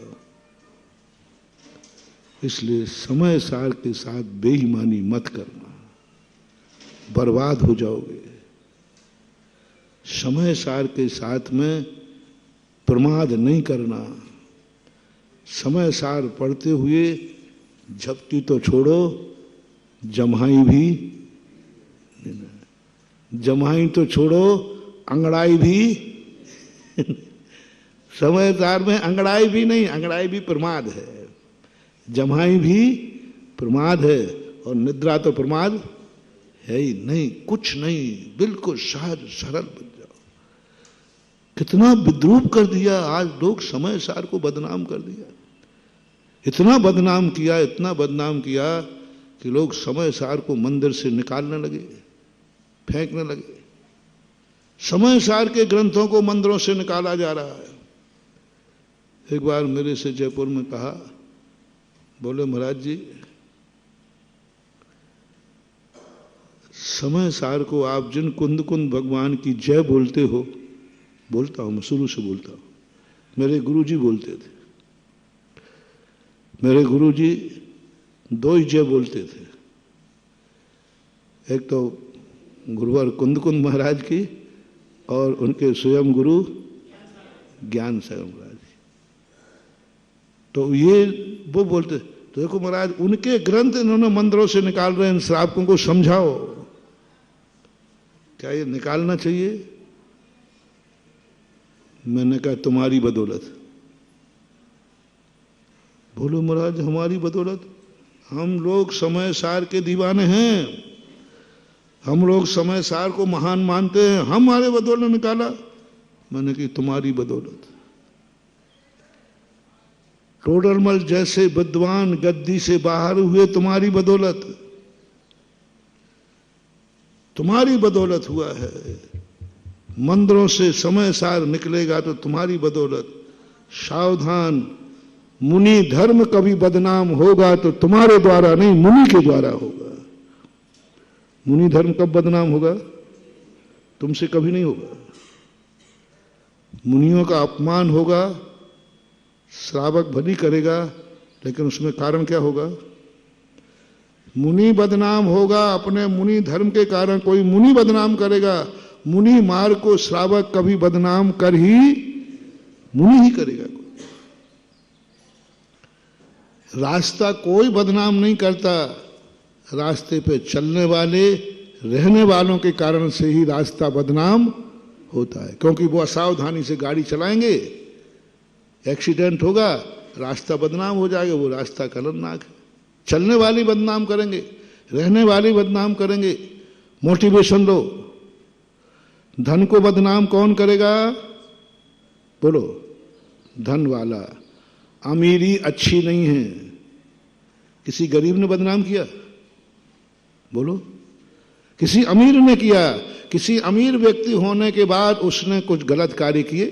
इसलिए समय सार के साथ बेईमानी मत करना, बर्बाद हो जाओगे। समय सार के साथ में प्रमाद नहीं करना। समय सार पढ़ते हुए झपटी तो छोड़ो, जम्हाई भी, जम्हाई तो छोड़ो, अंगड़ाई भी समय सार में अंगड़ाई भी नहीं, अंगड़ाई भी प्रमाद है, जम्हाई भी प्रमाद है, और निद्रा तो प्रमाद है ही नहीं। कुछ नहीं, बिल्कुल सहज सरल बन जाओ। कितना विद्रूप कर दिया आज लोग, समय सार को बदनाम कर दिया। इतना बदनाम किया, इतना बदनाम किया कि लोग समय सार को मंदिर से निकालने लगे, फेंकने लगे। समय सार के ग्रंथों को मंदिरों से निकाला जा रहा है। एक बार मेरे से जयपुर में कहा, बोले महाराज जी समय सार को आप जिन कुंद कुंद भगवान की जय बोलते हो, बोलता हूं मैं, शुरू से बोलता हूं, मेरे गुरुजी बोलते थे। मेरे गुरुजी 2 ही जय बोलते थे, एक तो गुरुवर कुंद कुंद महाराज की और उनके स्वयं गुरु ज्ञान सागर महाराज जी। तो ये वो बोलते, तो देखो महाराज उनके ग्रंथ इन्होंने मंदिरों से निकाल रहे हैं, इन श्रावकों को समझाओ। क्या ये निकालना चाहिए? मैंने कहा तुम्हारी बदौलत। बोलो महाराज हमारी बदौलत? हम लोग समय सार के दीवाने हैं, हम लोग समय सार को महान मानते हैं, हमारे बदौलत निकाला। मैंने कहा तुम्हारी बदौलत। टोडरमल जैसे विद्वान गद्दी से बाहर हुए तुम्हारी बदौलत, तुम्हारी बदौलत हुआ है। मंदिरों से समय सार निकलेगा तो तुम्हारी बदौलत। सावधान, मुनि धर्म कभी बदनाम होगा तो तुम्हारे द्वारा नहीं, मुनि के द्वारा होगा। मुनि धर्म कब बदनाम होगा? तुमसे कभी नहीं होगा। मुनियों का अपमान होगा श्रावक भली करेगा, लेकिन उसमें कारण क्या होगा? मुनि बदनाम होगा। अपने मुनि धर्म के कारण कोई मुनि बदनाम करेगा। मुनि मार्ग को श्रावक कभी बदनाम कर ही, मुनि ही करेगा। रास्ता कोई बदनाम नहीं करता, रास्ते पे चलने वाले, रहने वालों के कारण से ही रास्ता बदनाम होता है। क्योंकि वो असावधानी से गाड़ी चलाएंगे, एक्सीडेंट होगा, रास्ता बदनाम हो जाएगा। वो रास्ता खतरनाक है। चलने वाली बदनाम करेंगे, रहने वाली बदनाम करेंगे। मोटिवेशन लो। धन को बदनाम कौन करेगा? बोलो, धन वाला। अमीरी अच्छी नहीं है। किसी गरीब ने बदनाम किया? बोलो, किसी अमीर ने किया। किसी अमीर व्यक्ति होने के बाद उसने कुछ गलत कार्य किए,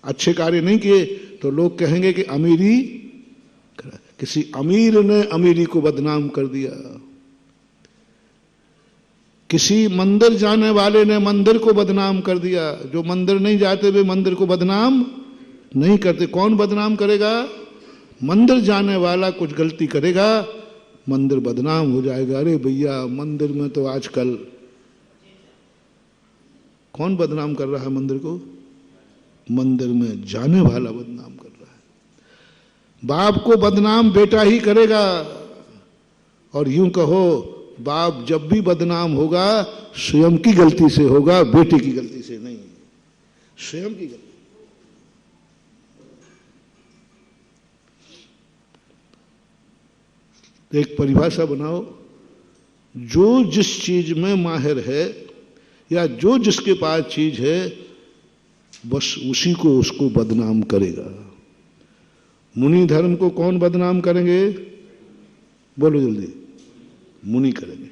अच्छे कार्य नहीं किए, तो लोग कहेंगे कि अमीरी। किसी अमीर ने अमीरी को बदनाम कर दिया। किसी मंदिर जाने वाले ने मंदिर को बदनाम कर दिया। जो मंदिर नहीं जाते वे मंदिर को बदनाम नहीं करते। कौन बदनाम करेगा? मंदिर जाने वाला कुछ गलती करेगा, मंदिर बदनाम हो जाएगा। अरे भैया, मंदिर में तो आजकल कौन बदनाम कर रहा है मंदिर को? मंदिर में जाने वाला बदनाम कर रहा है। बाप को बदनाम बेटा ही करेगा। और यूं कहो, बाप जब भी बदनाम होगा स्वयं की गलती से होगा, बेटे की गलती से नहीं, स्वयं की गलती। एक परिभाषा बनाओ, जो जिस चीज में माहिर है या जो जिसके पास चीज है, बस उसी को उसको बदनाम करेगा। मुनि धर्म को कौन बदनाम करेंगे? बोलो जल्दी। मुनि करेंगे।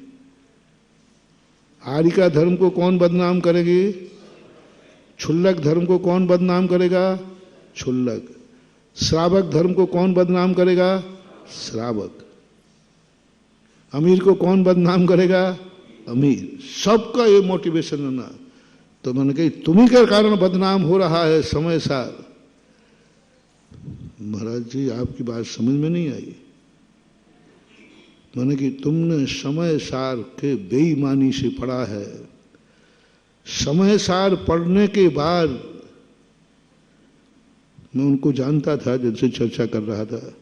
आर्य धर्म को कौन बदनाम करेंगे? क्षुल्लक धर्म को कौन बदनाम करेगा? क्षुल्लक। श्रावक धर्म को कौन बदनाम करेगा? श्रावक। अमीर को कौन बदनाम करेगा? अमीर। सबका ये मोटिवेशन है ना। तो मैंने कही, तुम्ही के कारण बदनाम हो रहा है समय सार। महाराज जी, आपकी बात समझ में नहीं आई। मैंने कि तुमने समय सार के बेईमानी से पढ़ा है। समय सार पढ़ने के बाद मैं उनको जानता था जिनसे चर्चा कर रहा था।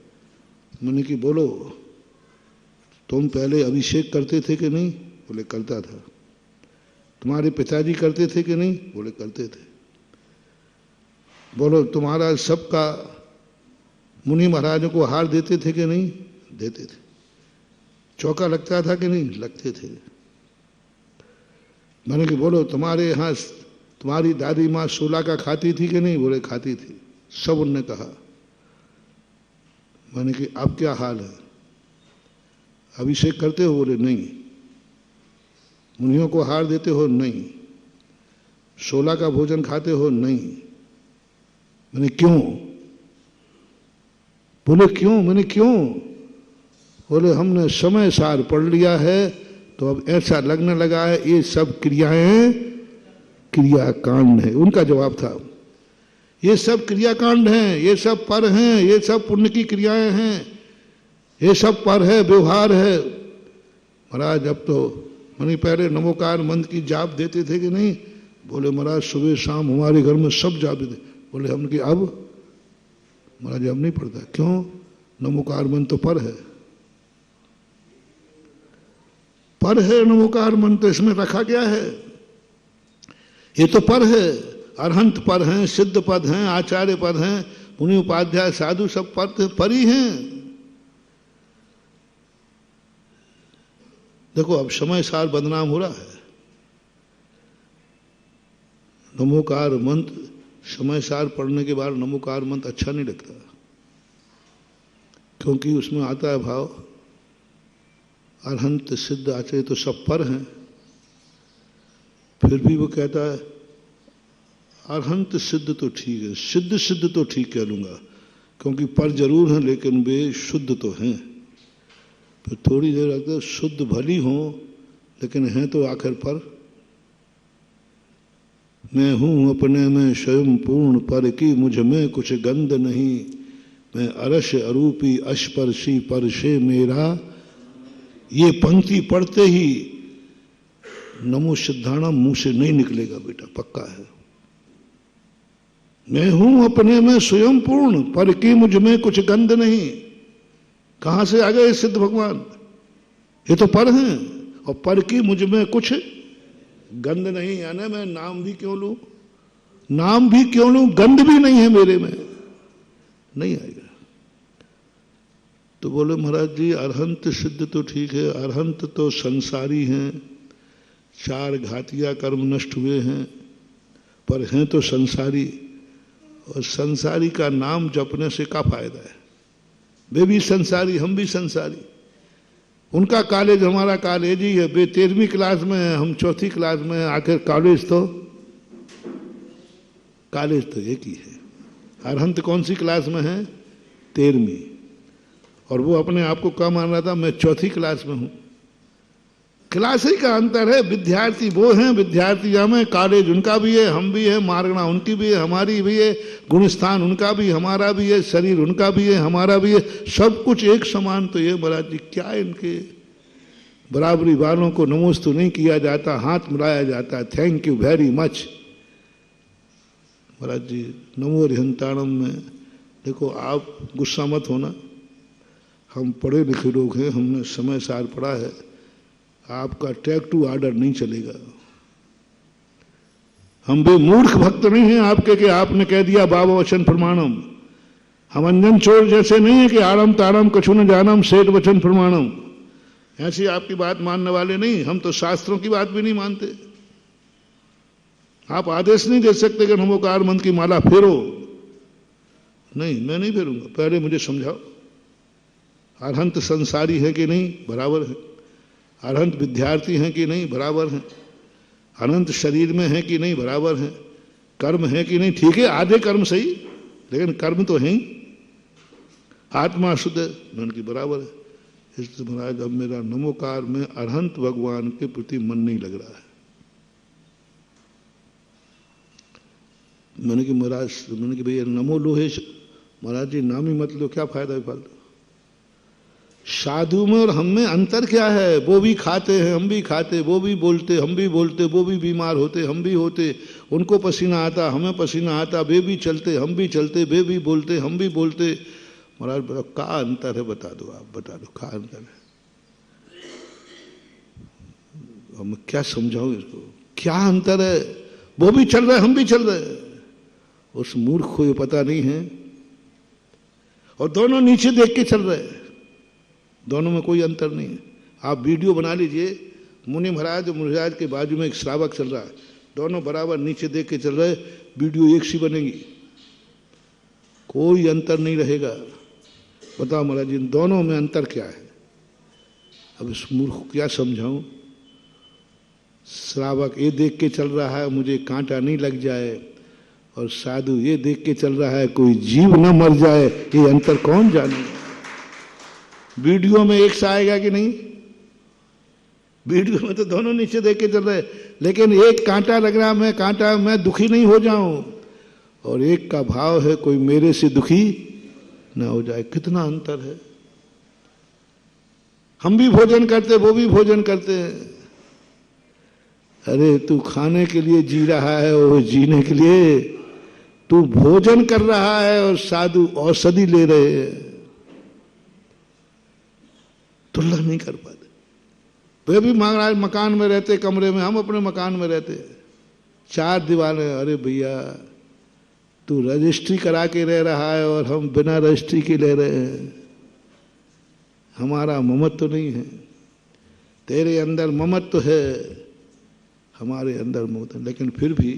मैंने कि बोलो, तुम पहले अभिषेक करते थे कि नहीं? बोले करता था। तुम्हारे पिताजी करते थे कि नहीं? बोले करते थे। बोलो, तुम्हारा सबका मुनि महाराजों को हार देते थे कि नहीं? देते थे। चौका लगता था कि नहीं? लगते थे। मैंने कि बोलो, तुम्हारे यहाँ तुम्हारी दादी माँ सोला का खाती थी कि नहीं? बोले खाती थी। सब उनने कहा। मैंने कि अब क्या हाल है? अभिषेक करते हो? बोले नहीं। मुनियों को हार देते हो? नहीं। सोला का भोजन खाते हो? नहीं। मैंने क्यों? बोले क्यों? मैंने क्यों? बोले हमने समय सार पढ़ लिया है, तो अब ऐसा लगने लगा है ये सब क्रियाएं क्रियाकांड है। उनका जवाब था, ये सब क्रियाकांड हैं, ये सब पर हैं, ये सब पुण्य की क्रियाएं हैं, ये सब पर है, व्यवहार है। महाराज अब तो मैंने पहले नमोकार मंत्र की जाप देते थे कि नहीं? बोले महाराज सुबह शाम हमारे घर में सब जाप देते। बोले हमने कि अब? महाराज अब नहीं पढ़ता। क्यों? नमोकार मंत्र तो पर है। पर है नमोकार मंत्र, इसमें रखा गया है। ये तो पर है। अरहंत पर हैं, सिद्ध पद हैं, आचार्य पद हैं, मुनि उपाध्याय साधु सब पर ही हैं। देखो अब समय सार बदनाम हो रहा है। नमोकार मंत्र समय सार पढ़ने के बाद नमोकार मंत्र अच्छा नहीं लगता, क्योंकि उसमें आता है भाव अरहंत सिद्ध आचार्य तो सब पर हैं। फिर भी वो कहता है अरहंत सिद्ध तो ठीक है, सिद्ध तो ठीक कह लूंगा, क्योंकि पर जरूर हैं लेकिन वे शुद्ध तो हैं। फिर थोड़ी देर लगता है शुद्ध भली हो लेकिन हैं तो आखिर पर। मैं हूं अपने में स्वयं पूर्ण, पर की मुझ में कुछ गंध नहीं। मैं अरश अरूपी अस्पर्शी पर से मेरा। ये पंक्ति पढ़ते ही नमो सिद्धाणम मुंह से नहीं निकलेगा बेटा, पक्का है। मैं हूं अपने में स्वयं पूर्ण, पर की मुझ में कुछ गंध नहीं। कहां से आ गए सिद्ध भगवान? ये तो पर हैं, और पर की मुझ में कुछ गंध नहीं, यानी मैं नाम भी क्यों लूं, नाम भी क्यों लूं, गंध भी नहीं है मेरे में, नहीं आएगा। तो बोले महाराज जी अरहंत सिद्ध तो ठीक है, अरहंत तो संसारी हैं, 4 घातिया कर्म नष्ट हुए हैं, पर हैं तो संसारी, और संसारी का नाम जपने से क्या फायदा है? वे भी संसारी, हम भी संसारी। उनका कॉलेज हमारा कॉलेज ही है, वे 13वीं क्लास में है, हम 4थी क्लास में है, आखिर कॉलेज तो एक ही है। अरहंत कौन सी क्लास में है? 13वीं। और वो अपने आप को क्या मान रहा था? मैं 4थी क्लास में हूं। क्लास ही का अंतर है। विद्यार्थी वो हैं, विद्यार्थी हम हैं, कॉलेज उनका भी है, हम भी है, मार्गना उनकी भी है, हमारी भी है, गुणस्थान उनका भी हमारा भी है, शरीर उनका भी है हमारा भी है, सब कुछ एक समान। तो ये महाराज जी क्या इनके बराबरी वालों को नमोस्तु नहीं किया जाता, हाथ मिलाया जाता है, थैंक यू वेरी मच। महाराज जी नमो अरिहंताणम में देखो, आप गुस्सा मत होना, हम पढ़े लिखे लोग हैं, हमने समय सार पढ़ा है, आपका टैग टू ऑर्डर नहीं चलेगा। हम भी मूर्ख भक्त नहीं हैं आपके कि आपने कह दिया बाबा वचन प्रमाणम। हम अंजन चोर जैसे नहीं है कि आरम तारम कछु न जानम सेठ वचन प्रमाणम, ऐसी आपकी बात मानने वाले नहीं। हम तो शास्त्रों की बात भी नहीं मानते। आप आदेश नहीं दे सकते कि नमोकार मंत्र की माला फेरो, नहीं मैं नहीं फेरूंगा, पहले मुझे समझाओ। अरहंत संसारी है कि नहीं? बराबर है। अरहंत विद्यार्थी हैं कि नहीं? बराबर हैं। अनंत शरीर में है कि नहीं? बराबर है। कर्म है कि नहीं? ठीक है, आधे कर्म सही, लेकिन कर्म तो है ही। आत्मा शुद्ध है, उनकी बराबर है। इसलिए महाराज अब मेरा नमोकार में अरहंत भगवान के प्रति मन नहीं लग रहा है। मैंने कि महाराज, मैंने कि भैया नमो लोहेश, महाराज जी नाम ही मत लो, क्या फायदा है फालतू। साधु में और हम में अंतर क्या है? वो भी खाते हैं, हम भी खाते, वो भी बोलते, हम भी बोलते, वो भी बीमार होते, हम भी होते, उनको पसीना आता, हमें पसीना आता, वे भी चलते, हम भी चलते, वे भी बोलते, हम भी बोलते। महाराज बताओ क्या अंतर है? बता दो, आप बता दो क्या अंतर है। अब मैं क्या समझाऊं इसको, क्या अंतर है? वो भी चल रहा है, हम भी चल रहे हैं। उस मूर्ख को ये पता नहीं है, और दोनों नीचे देख के चल रहे हैं, दोनों में कोई अंतर नहीं है। आप वीडियो बना लीजिए, मुनि महाराज और महाराज के बाजू में एक श्रावक चल रहा है, दोनों बराबर नीचे देख के चल रहे, वीडियो एक सी बनेगी, कोई अंतर नहीं रहेगा। बताओ महाराज जी, इन दोनों में अंतर क्या है? अब इस मूर्ख को क्या समझाऊं? श्रावक ये देख के चल रहा है मुझे कांटा नहीं लग जाए, और साधु ये देख के चल रहा है कोई जीव न मर जाए, ये अंतर कौन जानेगा? वीडियो में एक सा आएगा कि नहीं? वीडियो में तो दोनों नीचे देख के चल रहे, लेकिन एक कांटा लग रहा, मैं कांटा, मैं दुखी नहीं हो जाऊं, और एक का भाव है कोई मेरे से दुखी ना हो जाए। कितना अंतर है। हम भी भोजन करते, वो भी भोजन करते हैं। अरे तू खाने के लिए जी रहा है और जीने के लिए तू भोजन कर रहा है, और साधु औषधि ले रहे हैं, तुलना नहीं कर पाते। वे भी महाराज मकान में रहते कमरे में, हम अपने मकान में रहते, 4 दीवारें। अरे भैया तू रजिस्ट्री करा के रह रहा है और हम बिना रजिस्ट्री के ले रहे हैं। हमारा ममत्व तो नहीं है, तेरे अंदर ममत्व तो है, हमारे अंदर ममत्व, लेकिन फिर भी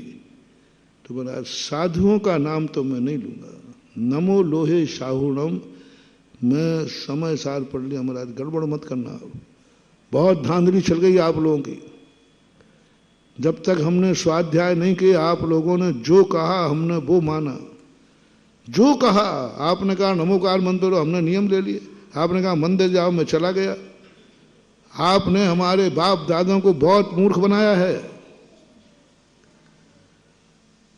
तो महाराज साधुओं का नाम तो मैं नहीं लूंगा। नमो लोहे साहुणम, मैं समय सार पढ़ लिया महाराज, गड़बड़ मत करना। बहुत धांधली चल गई आप लोगों की। जब तक हमने स्वाध्याय नहीं किया, आप लोगों ने जो कहा हमने वो माना। जो कहा आपने कहा नमोकार मंत्र, हमने नियम ले लिए। आपने कहा मंदिर जाओ, मैं चला गया। आपने हमारे बाप दादों को बहुत मूर्ख बनाया है।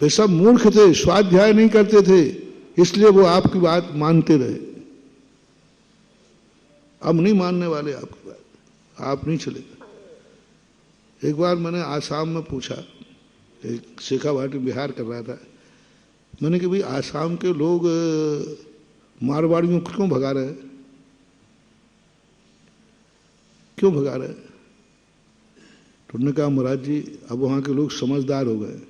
वे सब मूर्ख थे, स्वाध्याय नहीं करते थे, इसलिए वो आपकी बात मानते रहे। अब नहीं मानने वाले आपकी बात, आप नहीं चलेगा। एक बार मैंने आसाम में पूछा, एक शेखावाटी बिहार कर रहा था, मैंने कि भाई आसाम के लोग मारवाड़ियों को क्यों भगा रहे हैं, क्यों भगा रहे हैं? तो उन्होंने कहा महाराज जी अब वहां के लोग समझदार हो गए।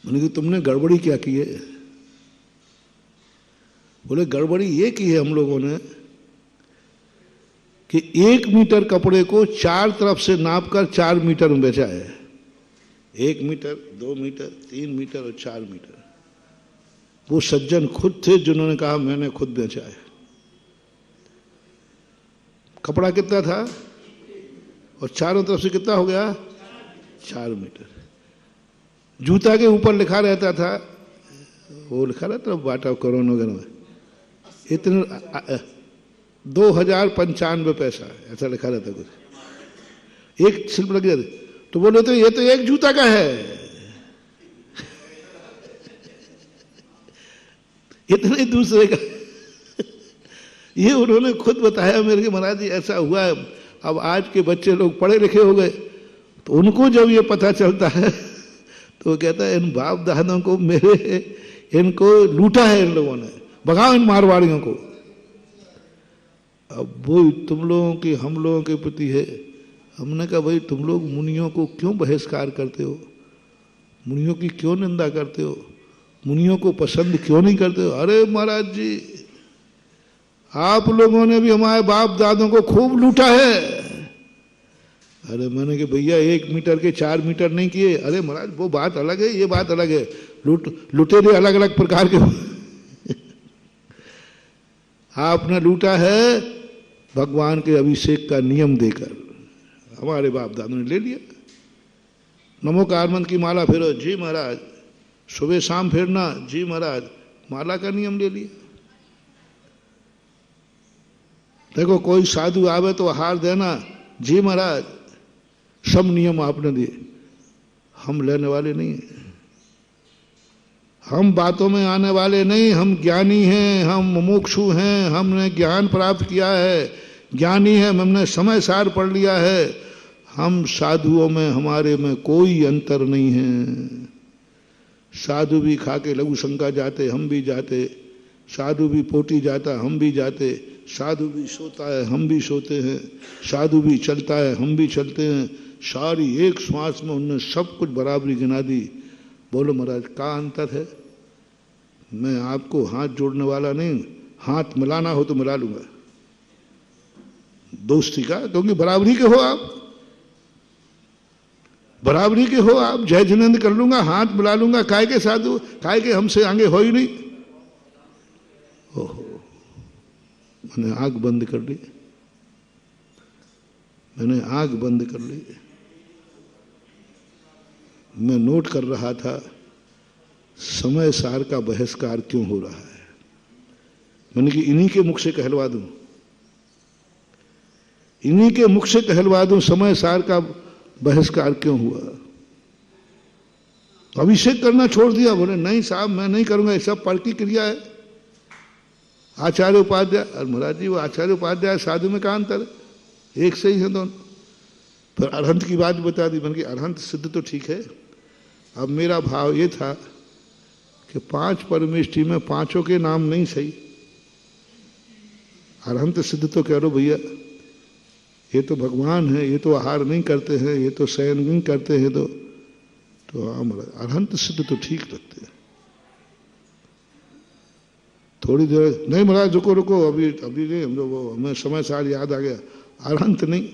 मैंने कहा तुमने गड़बड़ी क्या की है? बोले गड़बड़ी ये की है हम लोगों ने कि 1 मीटर कपड़े को 4 तरफ से नापकर 4 मीटर में बेचा है। 1 मीटर, 2 मीटर, 3 मीटर और 4 मीटर। वो सज्जन खुद थे जिन्होंने कहा मैंने खुद बेचा है। कपड़ा कितना था और चारों तरफ से कितना हो गया? 4 मीटर। जूता के ऊपर लिखा रहता था, वो लिखा रहता बाटा करोड़ वगैरह में, इतने 2095 पैसा ऐसा लिखा रहता कुछ, एक शिल्प लग जाते। तो बोले तो ये तो एक जूता का है, इतने दूसरे का। ये उन्होंने खुद बताया मेरे के महाराज जी ऐसा हुआ है। अब आज के बच्चे लोग पढ़े लिखे हो गए, तो उनको जब ये पता चलता है तो वो कहता है इन बाप दादों को मेरे, इनको लूटा है इन लोगों ने, भगाओ इन मारवाड़ियों को। अब वो तुम लोगों की हम लोगों के प्रति है। हमने कहा भाई तुम लोग मुनियों को क्यों बहिष्कार करते हो, मुनियों की क्यों निंदा करते हो, मुनियों को पसंद क्यों नहीं करते हो? अरे महाराज जी आप लोगों ने भी हमारे बाप दादों को खूब लूटा है। अरे मैंने कि भैया 1 मीटर के 4 मीटर नहीं किए। अरे महाराज वो बात अलग है, ये बात अलग है। लुटेरे अलग अलग प्रकार के आपने लूटा है भगवान के अभिषेक का नियम देकर, हमारे बाप दादों ने ले लिया। नमो कारमन की माला फेरो, जी महाराज। सुबह शाम फेरना, जी महाराज। माला का नियम ले लिया। देखो कोई साधु आवे तो हार देना, जी महाराज। सब नियम आपने दिए, हम लेने वाले नहीं हैं, हम बातों में आने वाले नहीं। हम ज्ञानी हैं, हम मुमुक्षु हैं, हमने ज्ञान प्राप्त किया है, ज्ञानी है, हमने समय सार पढ़ लिया है। हम साधुओं में हमारे में कोई अंतर नहीं है। साधु भी खा के लघु शंका जाते, हम भी जाते। साधु भी पोटी जाता, हम भी जाते। साधु भी सोता है, हम भी सोते हैं। साधु भी चलता है, हम भी चलते हैं। सारी एक श्वास में उनने सब कुछ बराबरी गिना दी। बोलो महाराज क्या अंतर है? मैं आपको हाथ जोड़ने वाला नहीं, हाथ मिलाना हो तो मिला लूंगा, दोस्ती का, क्योंकि बराबरी के हो आप, बराबरी के हो आप। जय जिनेंद्र कर लूंगा, हाथ मिला लूंगा। काय के साधु, काय के हमसे आगे हो ही नहीं। ओहो, मैंने आंख बंद कर ली, मैंने आंख बंद कर ली। मैं नोट कर रहा था समय सार का बहिष्कार क्यों हो रहा है। मैंने कि इन्हीं के मुख से कहलवा दूं, इन्हीं के मुख से कहलवा दूं समय सार का बहिष्कार क्यों हुआ। अभिषेक करना छोड़ दिया। बोले नहीं साहब मैं नहीं करूंगा, ये सब पर की क्रिया है। आचार्य उपाध्याय, और महाराज जी वो आचार्य उपाध्याय साधु में कहाँ अंतर है? एक से ही है दोनों। फिर अरहंत की बात बता दी। मैंने कि अरहंत सिद्ध तो ठीक है। अब मेरा भाव ये था कि 5 परमेष्ठी में 5 के नाम नहीं सही, अरहंत सिद्ध तो कह लो भैया, ये तो भगवान है, ये तो आहार नहीं करते हैं, ये तो शयन नहीं करते हैं। तो हाँ महाराज अरहंत सिद्ध तो ठीक लगते हैं। थोड़ी देर नहीं महाराज रुको रुको, अभी अभी नहीं, हम लोग हमें समय सार याद आ गया। अरहंत नहीं,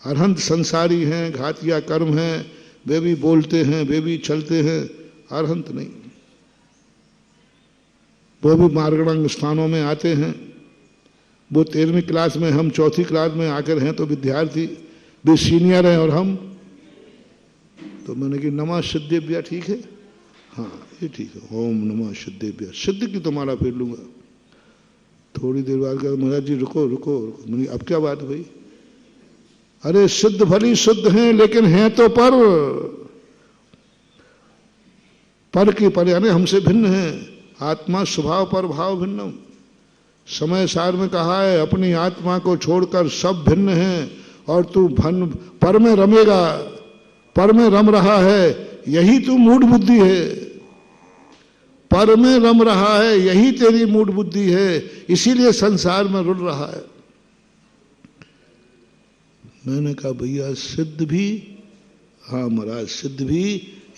अरहंत संसारी हैं, घातिया कर्म हैं, वे भी बोलते हैं, वे भी चलते हैं। अरहंत नहीं, वो भी मार्गणांग स्थानों में आते हैं। वो 13वीं क्लास में, हम 4थी क्लास में आकर हैं तो विद्यार्थी भी सीनियर हैं और हम तो मैंने कि नमः सिद्धेभ्य ठीक है, हाँ ये ठीक है, ओम नमः सिद्धेभ्य, सिद्ध की तो माला फेर लूंगा। थोड़ी देर बाद कहते महाराज जी रुको रुको, मैंने अब क्या बात हुई? अरे सिद्ध भली शुद्ध हैं लेकिन हैं तो पर, पर के पर यानी हमसे भिन्न है। आत्मा स्वभाव पर भाव भिन्नम। समय सार में कहा है अपनी आत्मा को छोड़कर सब भिन्न है और तू पर में रमेगा, पर में रम रहा है, यही तू मूढ़ बुद्धि है। पर में रम रहा है, यही तेरी मूढ़ बुद्धि है, इसीलिए संसार में रुल रहा है। मैंने कहा भैया सिद्ध भी, हाँ महाराज सिद्ध भी,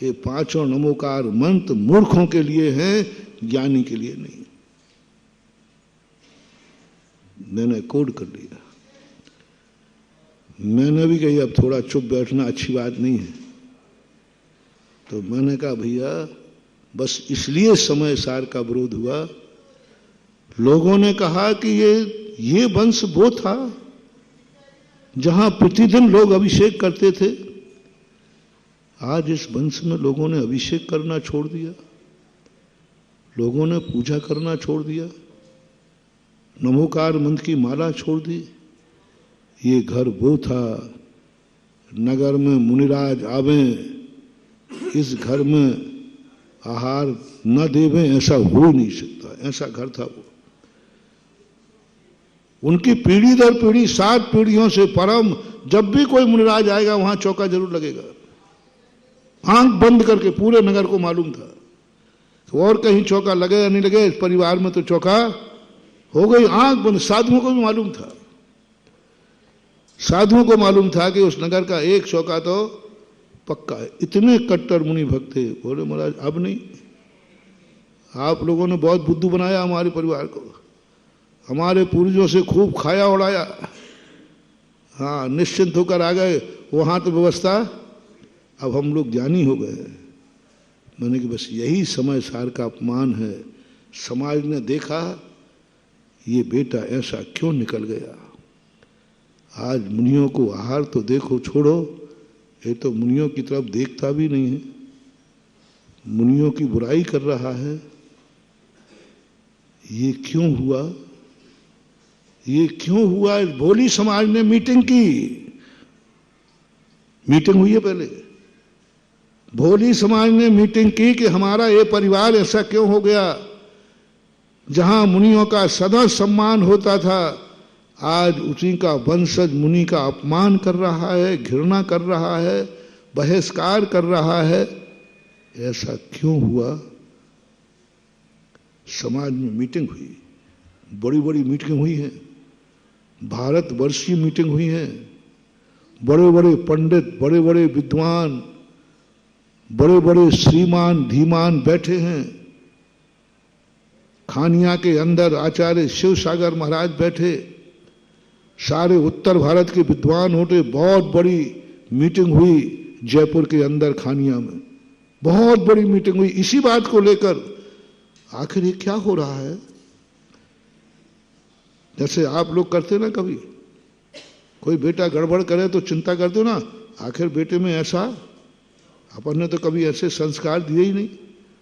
ये पांचों नमोकार मंत्र मूर्खों के लिए हैं, ज्ञानी के लिए नहीं। मैंने कोड कर लिया। मैंने भी कही अब थोड़ा चुप बैठना अच्छी बात नहीं है। तो मैंने कहा भैया बस इसलिए समय सार का विरोध हुआ। लोगों ने कहा कि ये वंश वो था जहां प्रतिदिन लोग अभिषेक करते थे। आज इस वंश में लोगों ने अभिषेक करना छोड़ दिया, लोगों ने पूजा करना छोड़ दिया, नमोकार मंत्र की माला छोड़ दी। ये घर वो था, नगर में मुनिराज आवे, इस घर में आहार न देवे, ऐसा हो ही नहीं सकता, ऐसा घर था वो। उनकी पीढ़ी दर पीढ़ी 7 पीढ़ियों से परम, जब भी कोई मुनिराज आएगा वहां चौका जरूर लगेगा। आंख बंद करके पूरे नगर को मालूम था। तो और कहीं चौका लगे या नहीं लगे, इस परिवार में तो चौका हो गई, आंख बंद। साधुओं को भी मालूम था, साधुओं को मालूम था कि उस नगर का एक चौका तो पक्का है। इतने कट्टर मुनि भक्त थे। बोले महाराज अब नहीं, आप लोगों ने बहुत बुद्धू बनाया हमारे परिवार को, हमारे पूर्वजों से खूब खाया उड़ाया, हाँ निश्चिंत होकर आ गए, वहां तो व्यवस्था, अब हम लोग ज्ञानी हो गए। मैंने कि बस यही समय सार का अपमान है। समाज ने देखा ये बेटा ऐसा क्यों निकल गया। आज मुनियों को आहार तो देखो, छोड़ो, ये तो मुनियों की तरफ देखता भी नहीं है, मुनियों की बुराई कर रहा है। ये क्यों हुआ, ये क्यों हुआ। भोली समाज ने मीटिंग की, मीटिंग हुई है पहले, भोली समाज ने मीटिंग की कि हमारा ये परिवार ऐसा क्यों हो गया। जहां मुनियों का सदा सम्मान होता था, आज उसी का वंशज मुनि का अपमान कर रहा है, घृणा कर रहा है, बहिष्कार कर रहा है। ऐसा क्यों हुआ। समाज में मीटिंग हुई, बड़ी बड़ी मीटिंग हुई है, भारतवर्षीय मीटिंग हुई है। बड़े बड़े पंडित, बड़े बड़े विद्वान, बड़े बड़े श्रीमान धीमान बैठे हैं। खानिया के अंदर आचार्य शिव सागर महाराज बैठे, सारे उत्तर भारत के विद्वान होते। बहुत बड़ी मीटिंग हुई जयपुर के अंदर खानिया में, बहुत बड़ी मीटिंग हुई इसी बात को लेकर। आखिर ये क्या हो रहा है। जैसे आप लोग करते ना, कभी कोई बेटा गड़बड़ करे तो चिंता करते हो ना, आखिर बेटे में ऐसा, अपन ने तो कभी ऐसे संस्कार दिए ही नहीं,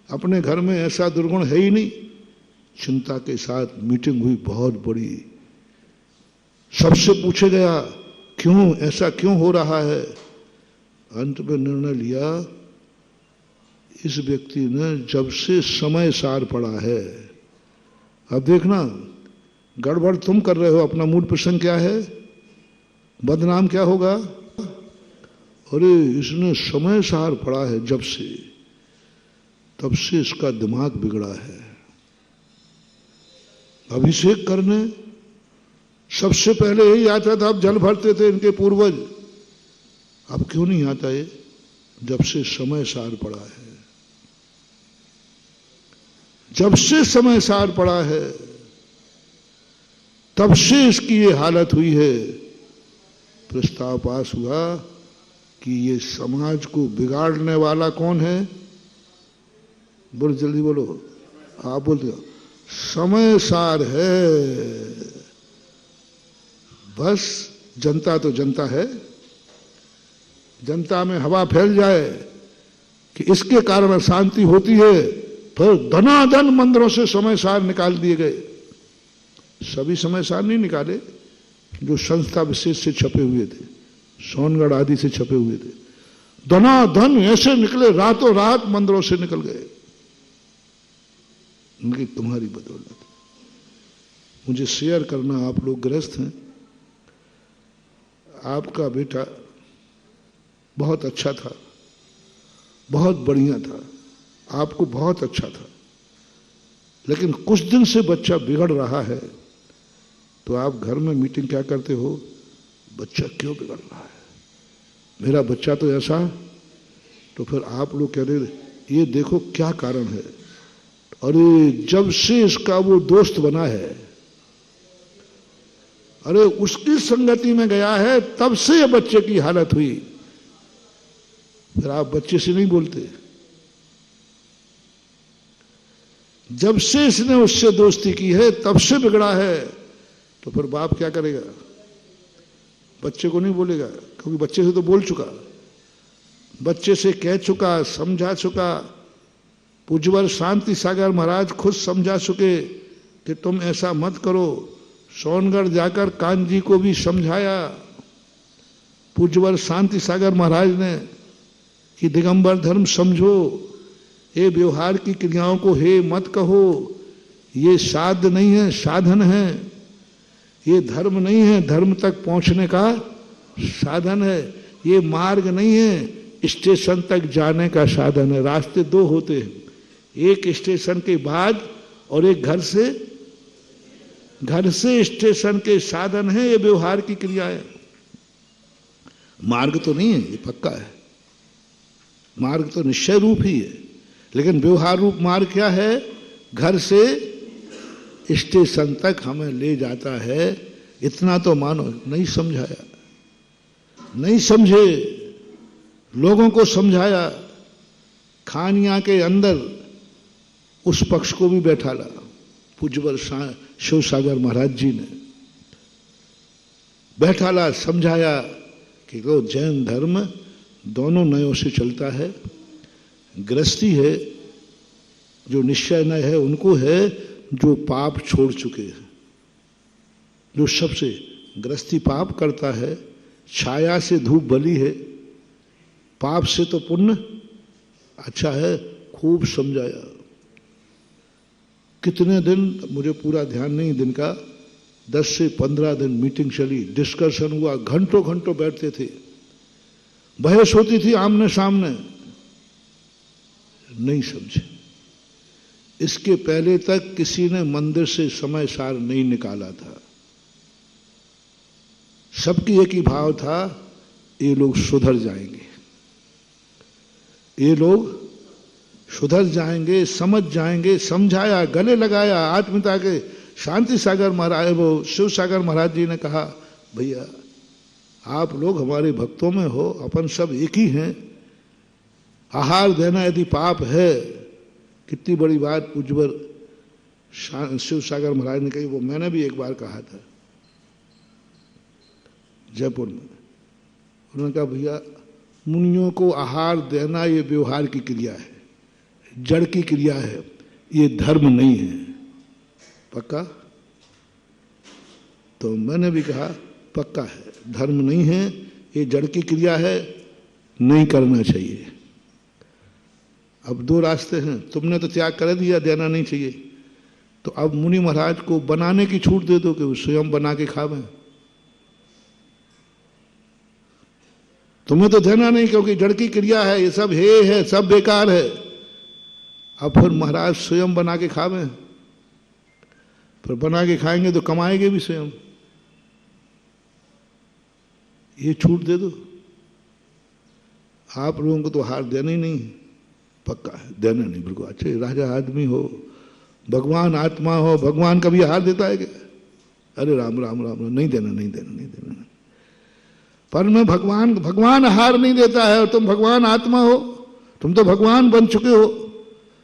अपने घर में ऐसा दुर्गुण है ही नहीं। चिंता के साथ मीटिंग हुई बहुत बड़ी, सबसे पूछे गया क्यों, ऐसा क्यों हो रहा है। अंत में निर्णय लिया, इस व्यक्ति ने जब से समय सार पड़ा है, अब देखना गड़बड़ तुम कर रहे हो, अपना मूड प्रसंग क्या है, बदनाम क्या होगा। अरे इसने समय सार पड़ा है जब से, तब से इसका दिमाग बिगड़ा है। अभिषेक करने सबसे पहले यही आता था, अब जल भरते थे इनके पूर्वज, अब क्यों नहीं आता ये, जब से समय सार पड़ा है। जब से समय सार पड़ा है तब से इसकी ये हालत हुई है। प्रस्ताव पास हुआ कि ये समाज को बिगाड़ने वाला कौन है। बोलो जल्दी बोलो, आप बोलते हो, समय सार है। बस जनता तो जनता है, जनता में हवा फैल जाए कि इसके कारण अशांति होती है, फिर धनाधन मंदिरों से समय सार निकाल दिए गए। सभी समय सार नहीं निकाले, जो संस्था विशेष से छपे हुए थे, सोनगढ़ आदि से छपे हुए थे। धनाधन ऐसे निकले, रातों रात मंदिरों से निकल गए। उनकी तुम्हारी बदौलत। मुझे शेयर करना, आप लोग गृहस्थ हैं, आपका बेटा बहुत अच्छा था, बहुत बढ़िया था, आपको बहुत अच्छा था, लेकिन कुछ दिन से बच्चा बिगड़ रहा है, तो आप घर में मीटिंग क्या करते हो? बच्चा क्यों बिगड़ रहा है, मेरा बच्चा तो ऐसा। तो फिर आप लोग कह रहे ये देखो क्या कारण है। अरे जब से इसका वो दोस्त बना है, अरे उसकी संगति में गया है, तब से बच्चे की हालत हुई। फिर आप बच्चे से नहीं बोलते। जब से इसने उससे दोस्ती की है तब से बिगड़ा है, तो फिर बाप क्या करेगा? बच्चे को नहीं बोलेगा, क्योंकि बच्चे से तो बोल चुका, बच्चे से कह चुका, समझा चुका। पूज्यवर शांति सागर महाराज खुद समझा चुके कि तुम ऐसा मत करो। सोनगढ़ जाकर कान जी को भी समझाया पूज्यवर शांति सागर महाराज ने कि दिगंबर धर्म समझो, ये व्यवहार की क्रियाओं को हे मत कहो, ये साध्य नहीं है, साधन है, ये धर्म नहीं है, धर्म तक पहुंचने का साधन है, ये मार्ग नहीं है, स्टेशन तक जाने का साधन है। रास्ते दो होते हैं, एक स्टेशन के बाद और एक घर से स्टेशन के साधन है, ये व्यवहार की क्रिया है। मार्ग तो नहीं है, ये पक्का है, मार्ग तो निश्चय रूप ही है, लेकिन व्यवहार रूप मार्ग क्या है? घर से स्टेशन तक हमें ले जाता है, इतना तो मानो। नहीं समझाया, नहीं समझे, लोगों को समझाया। खानिया के अंदर उस पक्ष को भी बैठा ला पूज्यवर शिव सागर महाराज जी ने, बैठा ला, समझाया कि वो जैन धर्म दोनों नयों से चलता है। गृहस्थी है जो निश्चय नय है, उनको है जो पाप छोड़ चुके हैं, जो सबसे गृहस्थी पाप करता है, छाया से धूप भली है, पाप से तो पुण्य अच्छा है। खूब समझाया। कितने दिन मुझे पूरा ध्यान नहीं दिन का, 10 से 15 दिन मीटिंग चली, डिस्कशन हुआ, घंटों घंटों बैठते थे, बहस होती थी आमने सामने। नहीं समझे। इसके पहले तक किसी ने मंदिर से समय सार नहीं निकाला था। सबकी एक ही भाव था, ये लोग सुधर जाएंगे, ये लोग सुधर जाएंगे, समझ जाएंगे। समझाया, गले लगाया। आत्मीयता के शांति सागर महाराज, वो शिव सागर महाराज जी ने कहा, भैया आप लोग हमारे भक्तों में हो, अपन सब एक ही हैं। आहार देना यदि पाप है, कितनी बड़ी बात पूज्यवर शिव सागर महाराज ने कही। वो मैंने भी एक बार कहा था जयपुर में। उन्होंने कहा, भैया मुनियों को आहार देना ये व्यवहार की क्रिया है, जड़ की क्रिया है, ये धर्म नहीं है। पक्का? तो मैंने भी कहा पक्का है, धर्म नहीं है, ये जड़ की क्रिया है, नहीं करना चाहिए। अब दो रास्ते हैं, तुमने तो त्याग कर दिया, देना नहीं चाहिए, तो अब मुनि महाराज को बनाने की छूट दे दो कि वो स्वयं बना के खावें। तुम्हें तो देना नहीं, क्योंकि जड़ की क्रिया है, ये सब है, सब बेकार है। अब फिर महाराज स्वयं बना के खावें, फिर बना के खाएंगे तो कमाएंगे भी स्वयं। ये छूट दे दो। आप लोगों को तो हार देना ही नहीं, पक्का है, देना नहीं बिल्कुल। अच्छे राजा आदमी हो, भगवान आत्मा हो, भगवान कभी हार देता है क्या? अरे राम राम राम, नहीं देना, नहीं देना, नहीं देना। पर मैं भगवान हार नहीं देता है, और तुम भगवान आत्मा हो, तुम तो भगवान बन चुके हो।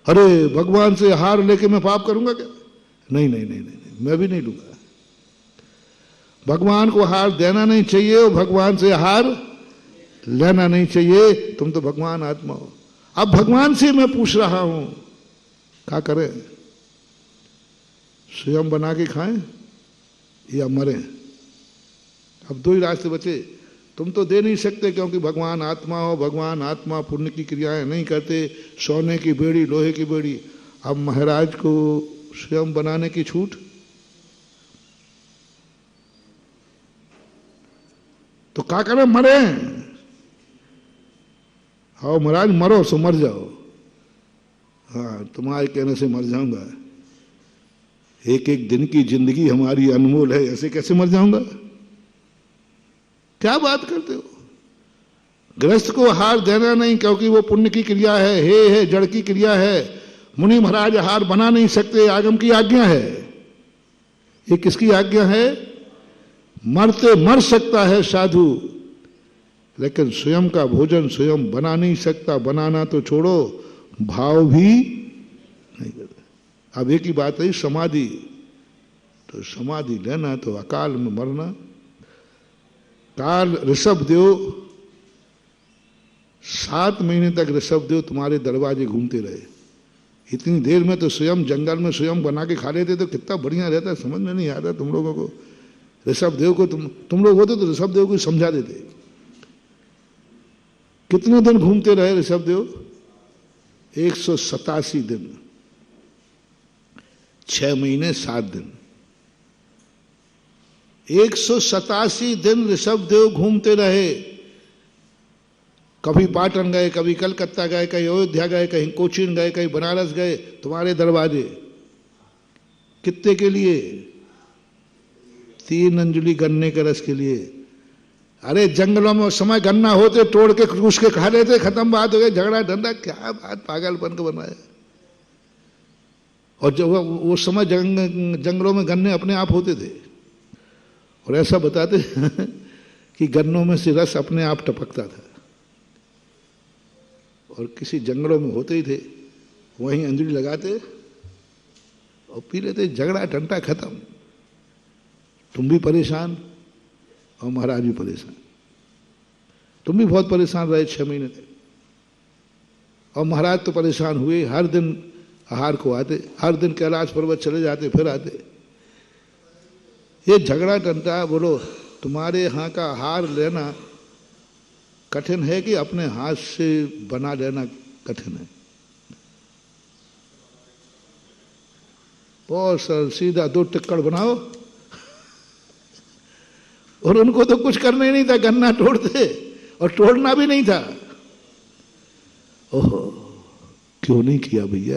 अरे भगवान से हार लेके मैं पाप करूंगा क्या? नहीं नहीं नहीं नहीं, नहीं, मैं भी नहीं लूंगा। भगवान को हार देना नहीं चाहिए और भगवान से हार लेना नहीं चाहिए। तुम तो भगवान आत्मा हो। अब भगवान से मैं पूछ रहा हूं, क्या करें? स्वयं बना के खाएं या मरें? अब दो ही रास्ते बचे। तुम तो दे नहीं सकते, क्योंकि भगवान आत्मा हो, भगवान आत्मा पुण्य की क्रियाएं नहीं करते। सोने की बेड़ी, लोहे की बेड़ी। अब महाराज को स्वयं बनाने की छूट, तो क्या करें, मरे। आओ महाराज मरो सो मर जाओ। हाँ, तुम्हारे कहने से मर जाऊंगा, एक एक दिन की जिंदगी हमारी अनमोल है, ऐसे कैसे मर जाऊंगा? क्या बात करते हो? गृहस्थ को आहार देना नहीं, क्योंकि वो पुण्य की क्रिया है जड़ की क्रिया है। मुनि महाराज आहार बना नहीं सकते, आगम की आज्ञा है। ये किसकी आज्ञा है? मरते मर सकता है साधु, लेकिन स्वयं का भोजन स्वयं बना नहीं सकता। बनाना तो छोड़ो, भाव भी नहीं करता। अब एक ही बात है समाधि, तो समाधि लेना तो अकाल में मरना। काल ऋषभदेव 7 महीने तक ऋषभदेव तुम्हारे दरवाजे घूमते रहे। इतनी देर में तो स्वयं जंगल में स्वयं बना के खा लेते तो कितना बढ़िया रहता, समझ में नहीं आता तुम लोगों को। ऋषभदेव को तुम लोग होते तो ऋषभदेव को समझा देते। कितने दिन घूमते रहे ऋषभदेव? 187 दिन, 6 महीने 7 दिन। 187 दिन ऋषभदेव घूमते रहे। कभी पाटन गए, कभी कलकत्ता गए, कहीं अयोध्या गए, कहीं कोचीन गए, कहीं बनारस गए, तुम्हारे दरवाजे। कितने के लिए? 3 अंजलि गन्ने के रस के लिए। अरे जंगलों में उस समय गन्ना होते, तोड़ के क्रूस के खा लेते, खत्म बात हो गई। झगड़ा धंधा, क्या बात, पागलपन को बनाया। और जब वो समय जंगलों में गन्ने अपने आप होते थे, और ऐसा बताते कि गन्नों में से रस अपने आप टपकता था। और किसी जंगलों में होते ही थे, वहीं अंजलि लगाते और पी लेते। झगड़ा टंटा खत्म। तुम भी परेशान और महाराज भी परेशान। तुम भी बहुत परेशान रहे 6 महीने तक, और महाराज तो परेशान हुए। हर दिन आहार को आते, हर दिन कैलाश पर्वत चले जाते, फिर आते। ये झगड़ा टंटा, बोलो तुम्हारे यहाँ का आहार लेना कठिन है कि अपने हाथ से बना लेना कठिन है? बहुत सर सीधा 2 टिक्कड़ बनाओ। और उनको तो कुछ करना ही नहीं था, गन्ना तोड़ते, और तोड़ना भी नहीं था। ओहो, क्यों नहीं किया भैया,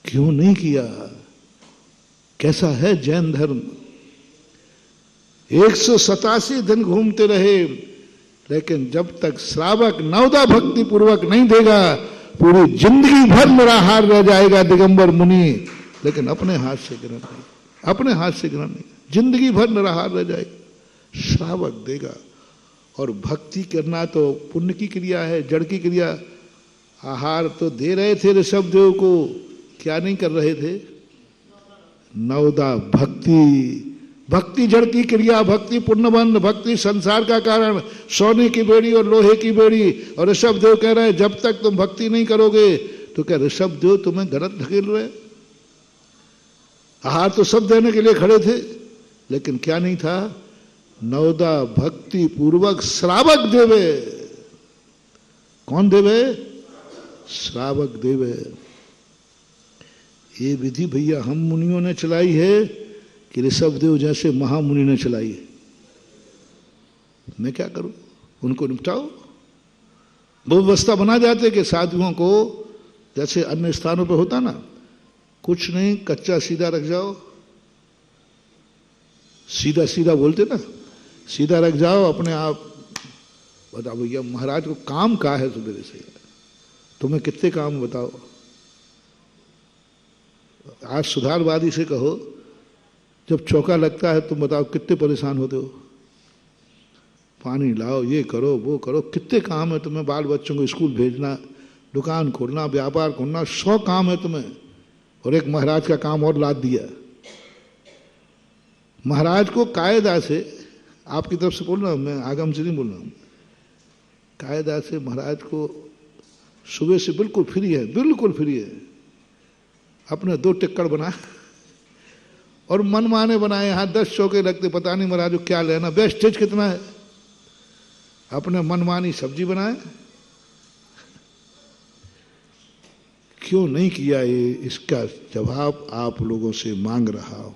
क्यों नहीं किया? कैसा है जैन धर्म? 187 दिन घूमते रहे, लेकिन जब तक श्रावक नवदा भक्ति पूर्वक नहीं देगा, पूरी जिंदगी भर निराहार रह जाएगा दिगंबर मुनि। लेकिन अपने हाथ से ग्रहण नहीं, अपने हाथ से ग्रहण नहीं, जिंदगी भर निराहार रह जाएगा। श्रावक देगा। और भक्ति करना तो पुण्य की क्रिया है, जड़ की क्रिया। आहार तो दे रहे थे ऋषभदेव को, क्या नहीं कर रहे थे? नवदा भक्ति। भक्ति जड़ की क्रिया, भक्ति पुण्यबंध, भक्ति संसार का कारण। सोने की बेड़ी और लोहे की बेड़ी। और ऋषभदेव कह रहे हैं जब तक तुम भक्ति नहीं करोगे, तो क्या ऋषभदेव तुम्हें गलत ढकेल रहे? आहार तो सब देने के लिए खड़े थे, लेकिन क्या नहीं था? नवदा भक्ति पूर्वक श्रावक देवे। कौन देवे? श्रावक देवे। ये विधि भैया हम मुनियों ने चलाई है कि ऋषभदेव जैसे महामुनि ने चलाई है? मैं क्या करूं? उनको निपटाओ। वो व्यवस्था बना जाते कि साधुओं को, जैसे अन्य स्थानों पे होता ना, कुछ नहीं, कच्चा सीधा रख जाओ। सीधा सीधा बोलते ना, सीधा रख जाओ, अपने आप बताओ भैया महाराज को काम क्या है सुबह से? तुम्हें कितने काम बताओ। आज सुधारवादी से कहो, जब चौका लगता है तुम बताओ कितने परेशान होते हो। पानी लाओ, ये करो, वो करो, कितने काम है तुम्हें। बाल बच्चों को स्कूल भेजना, दुकान खोलना, व्यापार खोलना, 100 काम है तुम्हें। और एक महाराज का काम और लाद दिया। महाराज को कायदा से, आपकी तरफ से बोल रहा हूं मैं, आगम से नहीं बोल रहा हूं, कायदा से महाराज को सुबह से बिल्कुल फ्री है, बिल्कुल फ्री है। अपने 2 टिक्कड़ बना और मनमाने बनाए। यहाँ 10 चौके लगते, पता नहीं महाराज को क्या लेना, वेस्टेज कितना है। अपने मनमानी सब्जी बनाए, क्यों नहीं किया ये, इसका जवाब आप लोगों से मांग रहा हूं।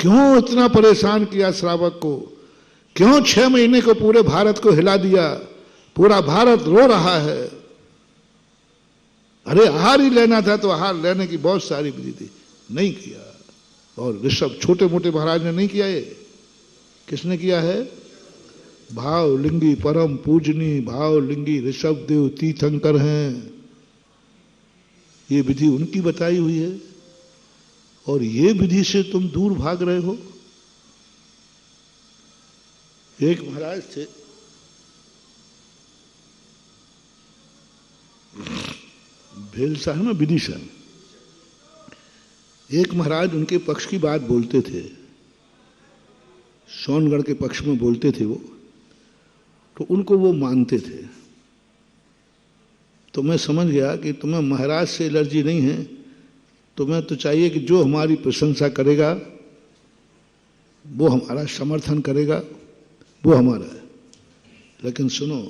क्यों इतना परेशान किया श्रावक को? क्यों 6 महीने को पूरे भारत को हिला दिया? पूरा भारत रो रहा है। अरे आहार ही लेना था तो आहार लेने की बहुत सारी विधि थी, नहीं किया। और ऋषभ छोटे मोटे महाराज ने नहीं किया, ये किसने किया है? भावलिंगी परम पूजनी भावलिंगी ऋषभ देव तीर्थंकर हैं। ये विधि उनकी बताई हुई है और ये विधि से तुम दूर भाग रहे हो। एक महाराज थे, भेलसा है ना, विदिशा। एक महाराज उनके पक्ष की बात बोलते थे, सोनगढ़ के पक्ष में बोलते थे वो, तो उनको वो मानते थे। तो मैं समझ गया कि तुम्हें महाराज से एलर्जी नहीं है, तुम्हें तो चाहिए कि जो हमारी प्रशंसा करेगा, वो हमारा समर्थन करेगा, वो हमारा है। लेकिन सुनो,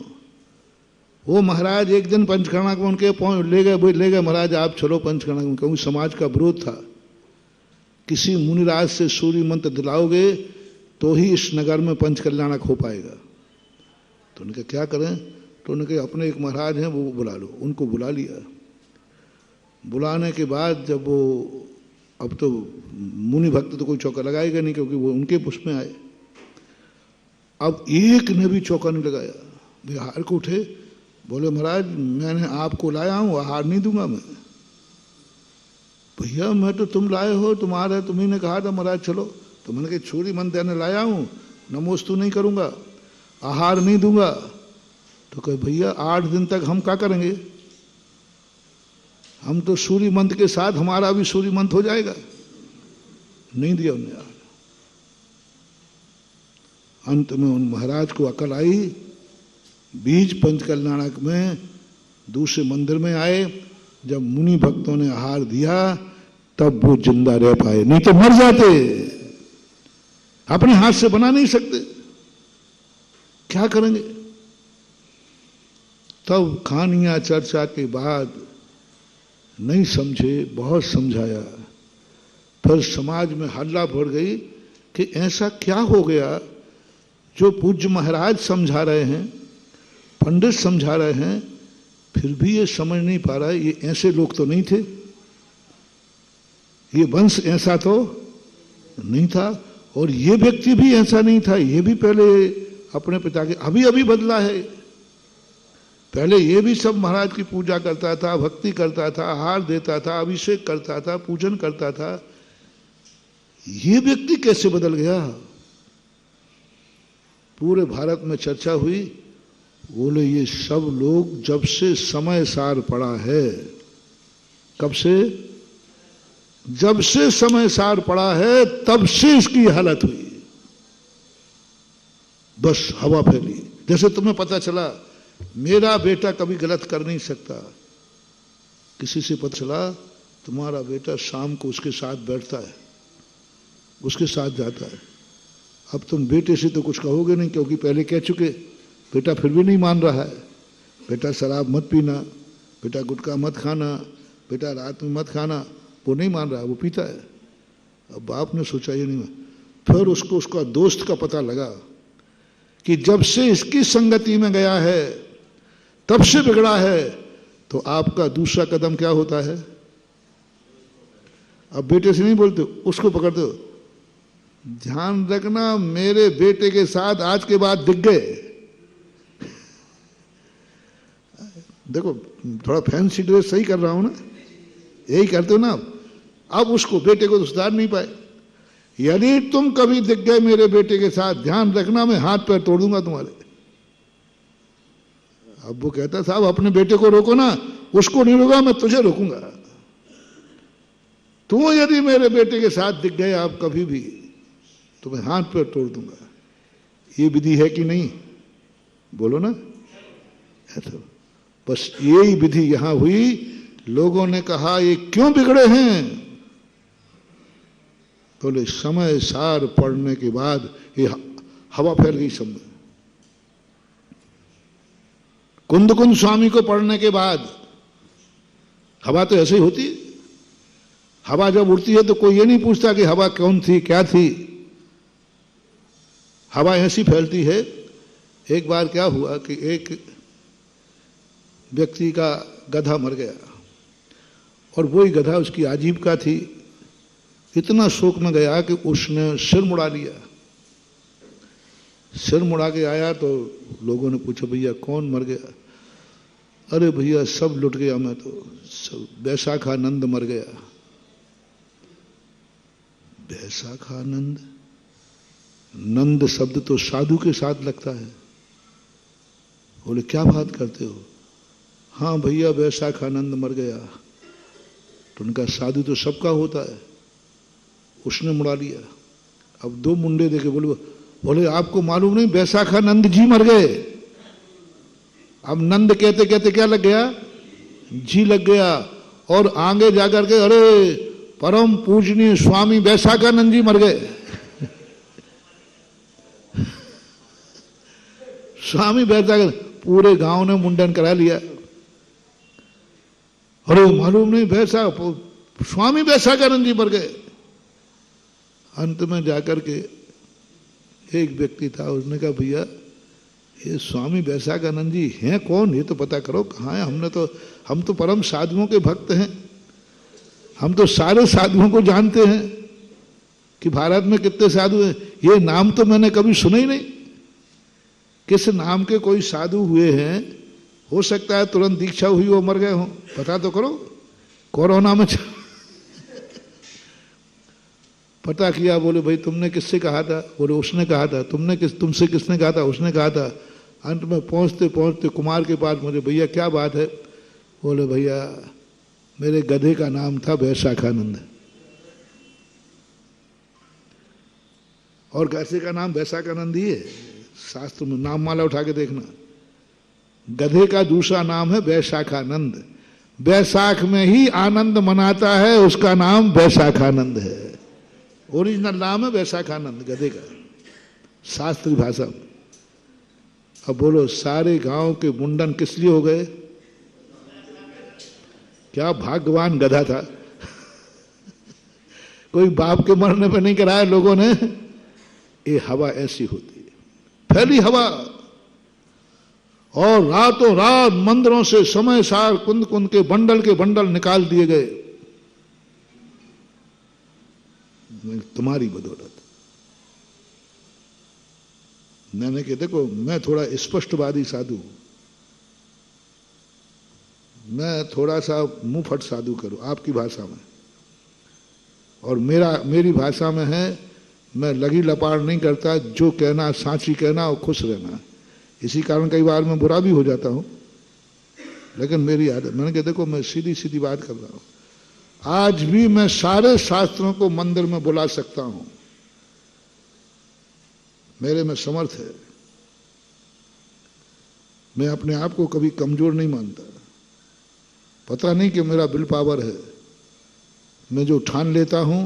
वो महाराज एक दिन पंचकर्णा को उनके ले गए महाराज आप चलो पंचकर्णा को, क्योंकि समाज का विरोध था। किसी मुनिराज से सूर्य मंत्र दिलाओगे तो ही इस नगर में पंचकल्याणक हो पाएगा। तो उनके क्या करें? तो उनके अपने एक महाराज हैं, वो बुला लो। उनको बुला लिया। बुलाने के बाद जब वो, अब तो मुनि भक्त तो कोई चौका लगाएगा नहीं क्योंकि वो उनके पुष्प में आए। अब एक ने भी चौका नहीं लगाया। बिहार को उठे, बोले महाराज मैंने आपको लाया हूं, आहार नहीं दूंगा मैं। भैया मैं तो तुम लाए हो, तुम्हारा तुम्ही ने कहा था महाराज चलो। तो मैंने कहा छुरी मन देने लाया हूं, नमोस्तु नहीं करूंगा, आहार नहीं दूंगा। तो कहे भैया 8 दिन तक हम क्या करेंगे? हम तो सूर्य मंत्र के साथ हमारा भी सूर्य मंत्र हो जाएगा। नहीं दिया उन्हें आहार। अंत में उन महाराज को अकल आई, बीज पंचकल्याणक में दूसरे मंदिर में आए। जब मुनि भक्तों ने आहार दिया तब वो जिंदा रह पाए, नहीं तो मर जाते। अपने हाथ से बना नहीं सकते, क्या करेंगे? तब कहानियां चर्चा के बाद नहीं समझे, बहुत समझाया। फिर समाज में हल्ला बढ़ गई कि ऐसा क्या हो गया जो पूज्य महाराज समझा रहे हैं, पंडित समझा रहे हैं, फिर भी ये समझ नहीं पा रहा है। ये ऐसे लोग तो नहीं थे, ये वंश ऐसा तो नहीं था, और ये व्यक्ति भी ऐसा नहीं था। ये भी पहले अपने पिता के अभी अभी बदला है। पहले ये भी सब महाराज की पूजा करता था, भक्ति करता था, आहार देता था, अभिषेक करता था, पूजन करता था। ये व्यक्ति कैसे बदल गया? पूरे भारत में चर्चा हुई। बोले ये सब लोग जब से समय सार पड़ा है, कब से? जब से समय सार पड़ा है तब से इसकी हालत हुई। बस हवा फैली। जैसे तुम्हें पता चला मेरा बेटा कभी गलत कर नहीं सकता, किसी से पता चला तुम्हारा बेटा शाम को उसके साथ बैठता है, उसके साथ जाता है। अब तुम बेटे से तो कुछ कहोगे नहीं क्योंकि पहले कह चुके। बेटा फिर भी नहीं मान रहा है। बेटा शराब मत पीना, बेटा गुटखा मत खाना, बेटा रात में मत खाना, वो नहीं मान रहा है, वो पीता है। अब बाप ने सोचा ये नहीं। फिर उसको उसका दोस्त का पता लगा कि जब से इसकी संगति में गया है तब से बिगड़ा है। तो आपका दूसरा कदम क्या होता है? अब बेटे से नहीं बोलते, उसको पकड़ते हो। ध्यान रखना मेरे बेटे के साथ आज के बाद दिख गए। देखो थोड़ा फैंसी ड्रेस सही कर रहा हूं ना, यही करते हो ना। अब उसको बेटे को तो सुधार नहीं पाए। यदि तुम कभी दिख गए मेरे बेटे के साथ, ध्यान रखना मैं हाथ पैर तोड़ दूंगा तुम्हारे। अब वो कहता साहब अपने बेटे को रोको ना, उसको नहीं रोका मैं तुझे रोकूंगा। तू यदि मेरे बेटे के साथ दिख गए आप कभी भी तो मैं हाथ पैर तोड़ दूंगा। ये विधि है कि नहीं? बोलो ना। तो बस यही विधि यहां हुई। लोगों ने कहा ये क्यों बिगड़े हैं? बोले समय सार पड़ने के बाद ये हवा फैल गई सब में। कुंद कुंद स्वामी को पढ़ने के बाद हवा तो ऐसे ही होती है। हवा जब उड़ती है तो कोई ये नहीं पूछता कि हवा कौन थी, क्या थी। हवा ऐसी फैलती है। एक बार क्या हुआ कि एक व्यक्ति का गधा मर गया और वही गधा उसकी आजीविका थी। इतना शोक में गया कि उसने सिर मुड़ा लिया। सिर मुड़ा के आया तो लोगों ने पूछा, भैया कौन मर गया? अरे भैया सब लुट गया, मैं तो सब, बैसाखानंद मर गया। बैसाखानंद, नंद शब्द तो साधु के साथ लगता है। बोले क्या बात करते हो? हाँ भैया बैसाखानंद मर गया। तो उनका साधु तो सबका होता है, उसने मुड़ा लिया। अब दो मुंडे देखे, बोले आपको मालूम नहीं बैसाखानंद जी मर गए। अब नंद कहते कहते क्या लग गया? जी लग गया। और आगे जाकर के अरे परम पूजनीय स्वामी बैसाखानंद जी मर गए। स्वामी बैसाखानंद, पूरे गांव ने मुंडन करा लिया। अरे मालूम नहीं स्वामी बैसाखानंद जी मर गए। अंत में जाकर के एक व्यक्ति था, उसने कहा भैया ये स्वामी बैसाखानंद जी हैं कौन? ये तो पता करो कहाँ है। हम तो परम साधुओं के भक्त हैं। हम तो सारे साधुओं को जानते हैं कि भारत में कितने साधु हैं। ये नाम तो मैंने कभी सुना ही नहीं। किस नाम के कोई साधु हुए हैं? हो सकता है तुरंत दीक्षा हुई वो मर गए हों। पता तो करो। कोरोना में पता किया। बोले भाई तुमने किससे कहा था? बोले उसने कहा था। तुमसे किसने कहा था? उसने कहा था। अंत में पहुंचते पहुंचते कुमार के पास मुझे, भैया क्या बात है? बोले भैया मेरे गधे का नाम था बैसाखानंद। और गधे का नाम बैसाखानंद ही है। शास्त्र में नाम माला उठा के देखना। गधे का दूसरा नाम है बैसाखानंद। बैसाख में ही आनंद मनाता है, उसका नाम बैसाखानंद है। ओरिजिनल नाम है बैसाखानंद गधे का, शास्त्रीय भाषा में। अब बोलो सारे गांव के मुंडन किस लिए हो गए? क्या भाग्यवान गधा था। कोई बाप के मरने पर नहीं कराया लोगों ने। ये हवा ऐसी होती है, फैली हवा। और रातों रात मंदिरों से समय सार कुंद कुंद के बंडल निकाल दिए गए तुम्हारी बदौलत। मैंने कहा देखो मैं थोड़ा स्पष्टवादी साधु हूं, मैं थोड़ा सा मुंह फट साधु करूं आपकी भाषा में, और मेरी भाषा में है मैं लगी लपाड़ नहीं करता। जो कहना सांची कहना और खुश रहना। इसी कारण कई बार मैं बुरा भी हो जाता हूं, लेकिन मेरी आदत। मैंने कहा देखो मैं सीधी सीधी बात कर रहा हूं। आज भी मैं सारे शास्त्रों को मंदिर में बुला सकता हूं, मेरे में समर्थ है। मैं अपने आप को कभी कमजोर नहीं मानता। पता नहीं कि मेरा विल पावर है। मैं जो ठान लेता हूं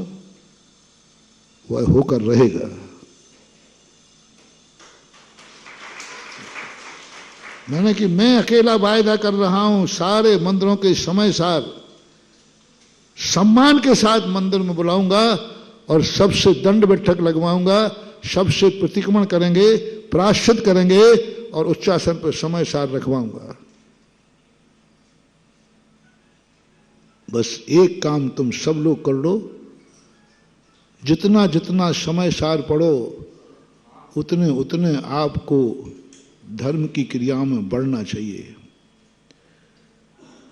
वह होकर रहेगा। मैंने कि मैं अकेला वायदा कर रहा हूं, सारे मंदिरों के समय सार सम्मान के साथ मंदिर में बुलाऊंगा और सबसे दंड बैठक लगवाऊंगा। सबसे प्रतिक्रमण करेंगे, प्रायश्चित करेंगे और उच्चासन पर समय सार रखवाऊंगा। बस एक काम तुम सब लोग कर लो, जितना जितना समय सार पढ़ो उतने उतने आपको धर्म की क्रियाओं में बढ़ना चाहिए।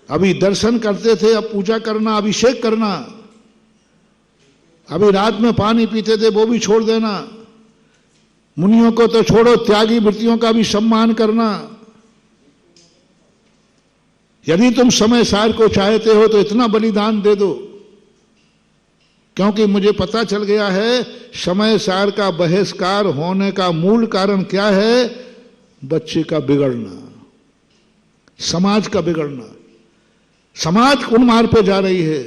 अभी दर्शन करते थे, अब पूजा करना, अभिषेक करना। अभी रात में पानी पीते थे, वो भी छोड़ देना। मुनियों को तो छोड़ो, त्यागी वृत्तियों का भी सम्मान करना। यदि तुम समय सार को चाहते हो तो इतना बलिदान दे दो, क्योंकि मुझे पता चल गया है समय सार का बहिष्कार होने का मूल कारण क्या है? बच्चे का बिगड़ना, समाज का बिगड़ना। समाज उन्मार्ग पे जा रही है,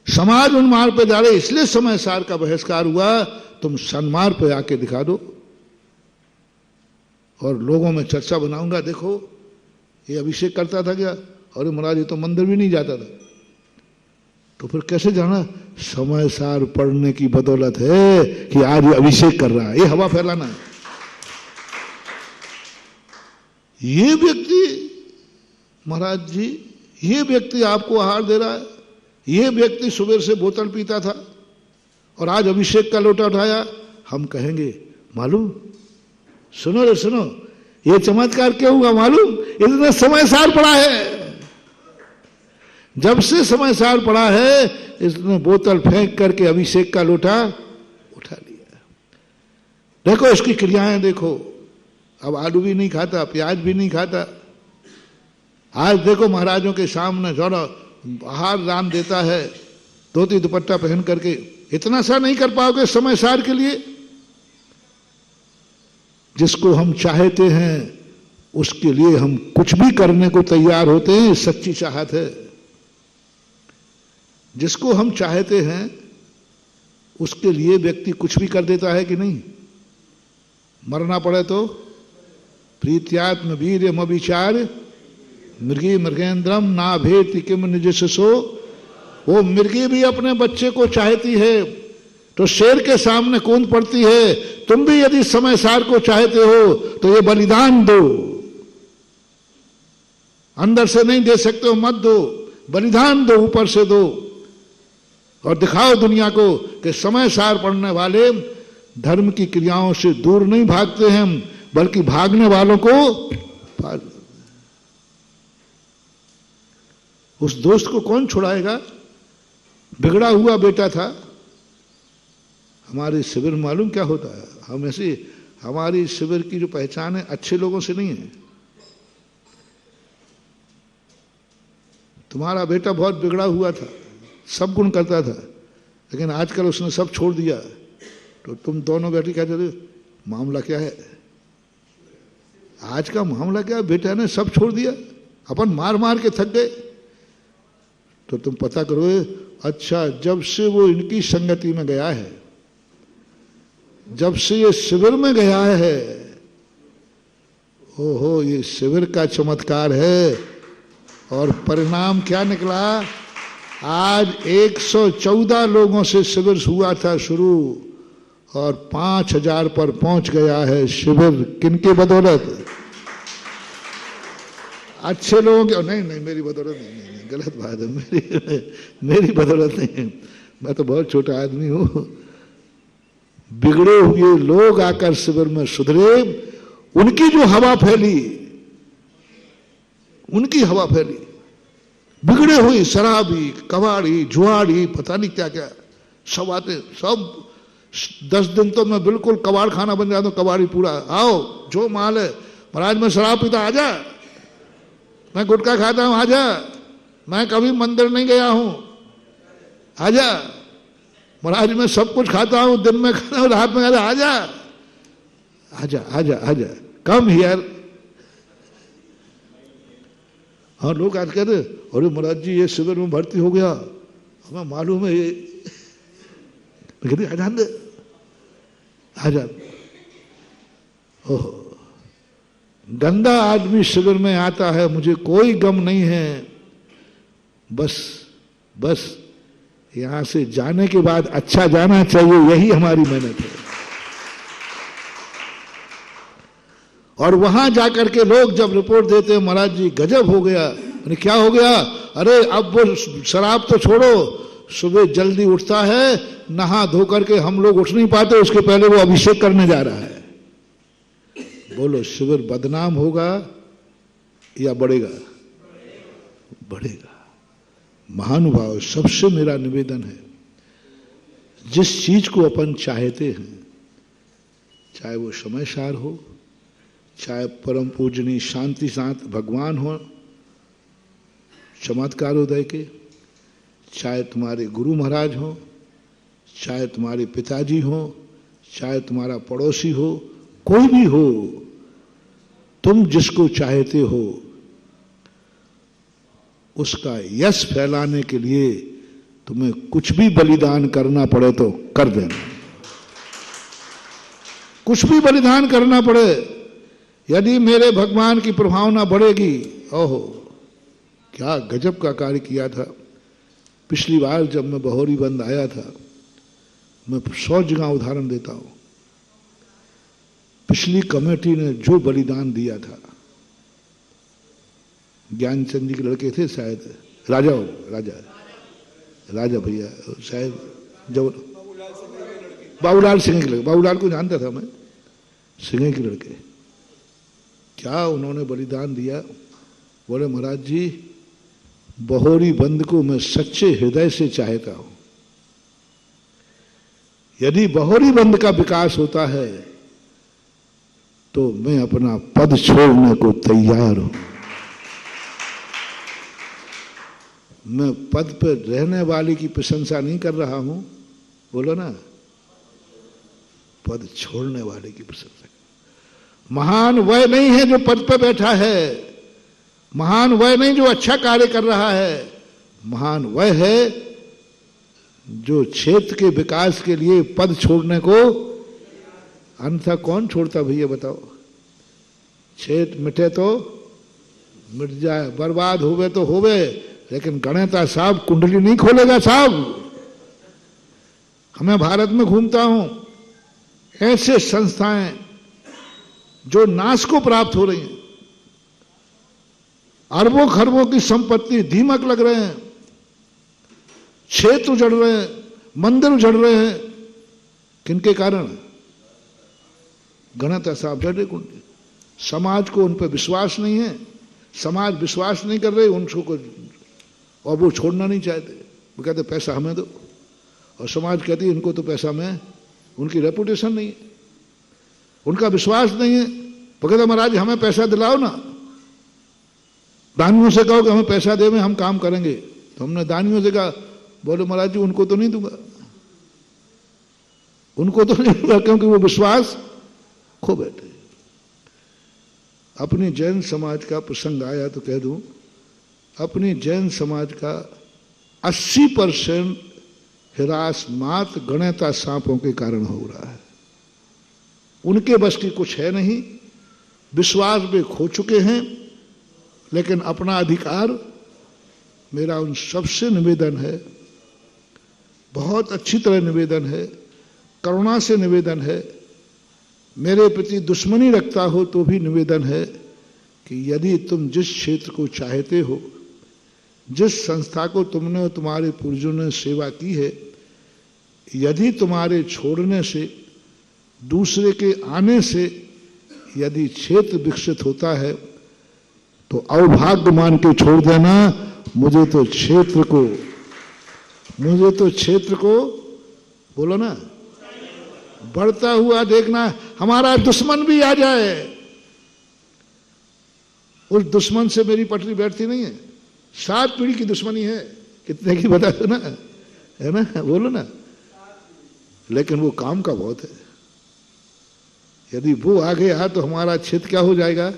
समाज उन्मार्ग पे जा रही है, इसलिए समय सार का बहिष्कार हुआ। तुम सन्मार्ग पे आके दिखा दो और लोगों में चर्चा बनाऊंगा। देखो ये अभिषेक करता था क्या? और महाराज ये तो मंदिर भी नहीं जाता था। तो फिर कैसे जाना? समय सार पढ़ने की बदौलत है कि आज ये अभिषेक कर रहा है, ये हवा फैलाना है। ये व्यक्ति महाराज जी, ये व्यक्ति आपको आहार दे रहा है, ये व्यक्ति सुबह से बोतल पीता था और आज अभिषेक का लोटा उठाया। हम कहेंगे मालूम, सुनो रे सुनो, ये चमत्कार क्यों हुआ मालूम? इसने समय सार पड़ा है। जब से समय सार पड़ा है इसने बोतल फेंक करके अभिषेक का लोटा उठा लिया। देखो इसकी क्रियाएं देखो, अब आलू भी नहीं खाता, प्याज भी नहीं खाता। आज देखो महाराजों के सामने जरा आहार दान देता है, धोती दुपट्टा पहन करके। इतना सा नहीं कर पाओगे समय सार के लिए? जिसको हम चाहते हैं उसके लिए हम कुछ भी करने को तैयार होते हैं, सच्ची चाहत है। जिसको हम चाहते हैं उसके लिए व्यक्ति कुछ भी कर देता है कि नहीं? मरना पड़े तो प्रीत्यात्म वीर्यम अविचार मृगी मृगेंद्रम ना भेति किम निजसो। वो मृगी भी अपने बच्चे को चाहती है तो शेर के सामने कूद पड़ती है। तुम भी यदि समय सार को चाहते हो तो ये बलिदान दो। अंदर से नहीं दे सकते हो मत दो, बलिदान दो, ऊपर से दो और दिखाओ दुनिया को कि समय सार पढ़ने वाले धर्म की क्रियाओं से दूर नहीं भागते हैं, बल्कि भागने वालों को पाल। उस दोस्त को कौन छुड़ाएगा? बिगड़ा हुआ बेटा था। हमारे शिविर मालूम क्या होता है? हम ऐसे, हमारी शिविर की जो पहचान है अच्छे लोगों से नहीं है। तुम्हारा बेटा बहुत बिगड़ा हुआ था, सब गुण करता था, लेकिन आजकल उसने सब छोड़ दिया। तो तुम दोनों बैठे कहते थे मामला क्या है? आज का मामला क्या है? बेटा ने सब छोड़ दिया, अपन मार मार के थक गए। तो तुम पता करो, अच्छा जब से वो इनकी संगति में गया है, जब से ये शिविर में गया है, ओहो ये शिविर का चमत्कार है। और परिणाम क्या निकला? आज 114 लोगों से शिविर हुआ था शुरू और 5000 पर पहुंच गया है शिविर। किनके बदौलत? अच्छे लोगों के नहीं, नहीं मेरी बदौलत नहीं, नहीं गलत बात है, मेरी बदौलत नहीं है। मैं तो बहुत छोटा आदमी हूं। बिगड़े हुए लोग आकर शिविर में सुधरे, उनकी जो हवा फैली, उनकी हवा फैली। बिगड़े हुए शराबी, कबाड़ी, जुआड़ी, पता नहीं क्या क्या सब आते, सब 10 दिन तो मैं बिल्कुल कबाड़ खाना बन जाता हूं। कबाड़ी पूरा, आओ जो माल है, महाराज मैं शराब पीता, आजा। मैं गुटखा खाता हूं, आजा। मैं कभी मंदिर नहीं गया हूं, आजा। महाराज मैं सब कुछ खाता हूं, दिन में खाता हूं, रात में, आजा आजा आजा आजा, कम हियर। हाँ लोग आज कहते अरे महाराज जी ये शिविर में भर्ती हो गया, हमें मालूम है ये। कहते आजा दे, आजा। ओह गंदा आदमी शिविर में आता है, मुझे कोई गम नहीं है, बस बस यहां से जाने के बाद अच्छा जाना चाहिए, यही हमारी मेहनत है। और वहां जाकर के लोग जब रिपोर्ट देते हैं महाराज जी गजब हो गया। मैंने क्या हो गया? अरे अब वो शराब तो छोड़ो, सुबह जल्दी उठता है, नहा धो करके, हम लोग उठ नहीं पाते, उसके पहले वो अभिषेक करने जा रहा है। बोलो शिविर बदनाम होगा या बढ़ेगा? बढ़ेगा। महानुभाव, सबसे मेरा निवेदन है, जिस चीज को अपन चाहते हैं, चाहे वो समय सार हो, चाहे परम पूजनीय शांति साथ भगवान हो चमत्कारोदय के, चाहे तुम्हारे गुरु महाराज हो, चाहे तुम्हारे पिताजी हो, चाहे तुम्हारा पड़ोसी हो, कोई भी हो, तुम जिसको चाहते हो उसका यश फैलाने के लिए तुम्हें कुछ भी बलिदान करना पड़े तो कर देना। कुछ भी बलिदान करना पड़े, यदि मेरे भगवान की प्रभावना बढ़ेगी, ओहो क्या गजब का कार्य किया था। पिछली बार जब मैं बहोरी बंद आया था, मैं 100 जगह उदाहरण देता हूं, पिछली कमेटी ने जो बलिदान दिया था, ज्ञानचंद जी के लड़के थे शायद, राजा भैया शायद, जब बाबूलाल सिंह के लड़के, बाबूलाल को जानता था मैं, सिंह के लड़के, क्या उन्होंने बलिदान दिया। बोले महाराज जी, बहोरी बंद को मैं सच्चे हृदय से चाहता हूं, यदि बहोरी बंद का विकास होता है तो मैं अपना पद छोड़ने को तैयार हूं। मैं पद पर रहने वाले की प्रशंसा नहीं कर रहा हूं, बोलो ना, पद छोड़ने वाले की प्रशंसा। महान वह नहीं है जो पद पर बैठा है, महान वह नहीं जो अच्छा कार्य कर रहा है, महान वह है जो क्षेत्र के विकास के लिए पद छोड़ने को, अन्यथा कौन छोड़ता भैया बताओ। क्षेत्र मिटे तो मिट जाए, बर्बाद होवे तो होवे, लेकिन गणेता साहब कुंडली नहीं खोलेगा साहब। हमें भारत में घूमता हूं, ऐसे संस्थाएं जो नाश को प्राप्त हो रही हैं, अरबों खरबों की संपत्ति दीमक लग रहे हैं, क्षेत्र उजड़ रहे हैं, मंदिर उजड़ रहे हैं, किनके कारण? गणेता साहब जड़े कुंडली। समाज को उन पर विश्वास नहीं है, समाज विश्वास नहीं कर रहे उनको, और वो छोड़ना नहीं चाहते। वो कहते पैसा हमें दो, और समाज कहती है इनको तो पैसा में, उनकी रेपुटेशन नहीं है, उनका विश्वास नहीं है। वो कहते महाराज हमें पैसा दिलाओ ना, दानियों से कहो कि हमें पैसा दे, में हम काम करेंगे। तो हमने दानियों से कहा, बोले महाराज जी उनको तो नहीं दूंगा, उनको तो नहीं दूंगा, क्योंकि वो विश्वास खो बैठे। अपनी जैन समाज का प्रसंग आया तो कह दूं, अपनी जैन समाज का 80% हिरास मात्र गणेता सांपों के कारण हो रहा है। उनके बस की कुछ है नहीं, विश्वास में खो चुके हैं, लेकिन अपना अधिकार, मेरा उन सबसे निवेदन है, बहुत अच्छी तरह निवेदन है, करुणा से निवेदन है, मेरे प्रति दुश्मनी रखता हो तो भी निवेदन है कि यदि तुम जिस क्षेत्र को चाहते हो, जिस संस्था को तुमने और तुम्हारे पूर्वजों ने सेवा की है, यदि तुम्हारे छोड़ने से, दूसरे के आने से यदि क्षेत्र विकसित होता है तो अवभाग्य मान के छोड़ देना। मुझे तो क्षेत्र को बोलो ना बढ़ता हुआ देखना। हमारा दुश्मन भी आ जाए, उस दुश्मन से मेरी पटरी बैठती नहीं है। 7 पीढ़ी की दुश्मनी है, कितने की बता दो ना, है ना, बोलो ना। लेकिन वो काम का बहुत है। यदि वो आगे आ तो हमारा क्षेत्र क्या हो जाएगा,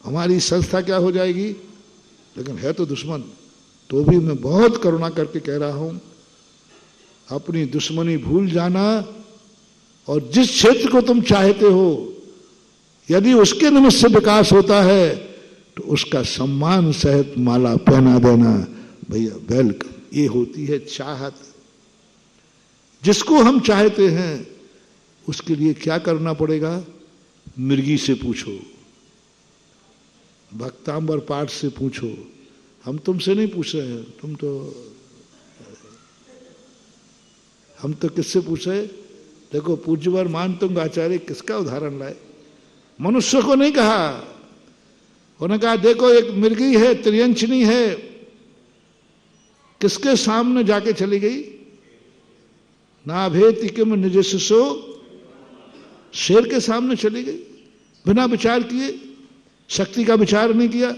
हमारी संस्था क्या हो जाएगी। लेकिन है तो दुश्मन, तो भी मैं बहुत करुणा करके कह रहा हूं, अपनी दुश्मनी भूल जाना, और जिस क्षेत्र को तुम चाहते हो यदि उसके निमित्त से विकास होता है तो उसका सम्मान सहित माला पहना देना। भैया वेलकम। ये होती है चाहत। जिसको हम चाहते हैं उसके लिए क्या करना पड़ेगा, मिर्गी से पूछो, भक्तांबर पाठ से पूछो। हम तुमसे नहीं पूछ रहे हैं, हम तो किससे पूछ रहे। देखो पूज्यवर मानतुंग आचार्य किसका उदाहरण लाए, मनुष्य को नहीं कहा। उन्होंने कहा देखो एक मिर्गी है, त्रियंचनी है, किसके सामने जाके चली गई, ना भेति किम निज शिशो, शेर के सामने चली गई, बिना विचार किए, शक्ति का विचार नहीं किया।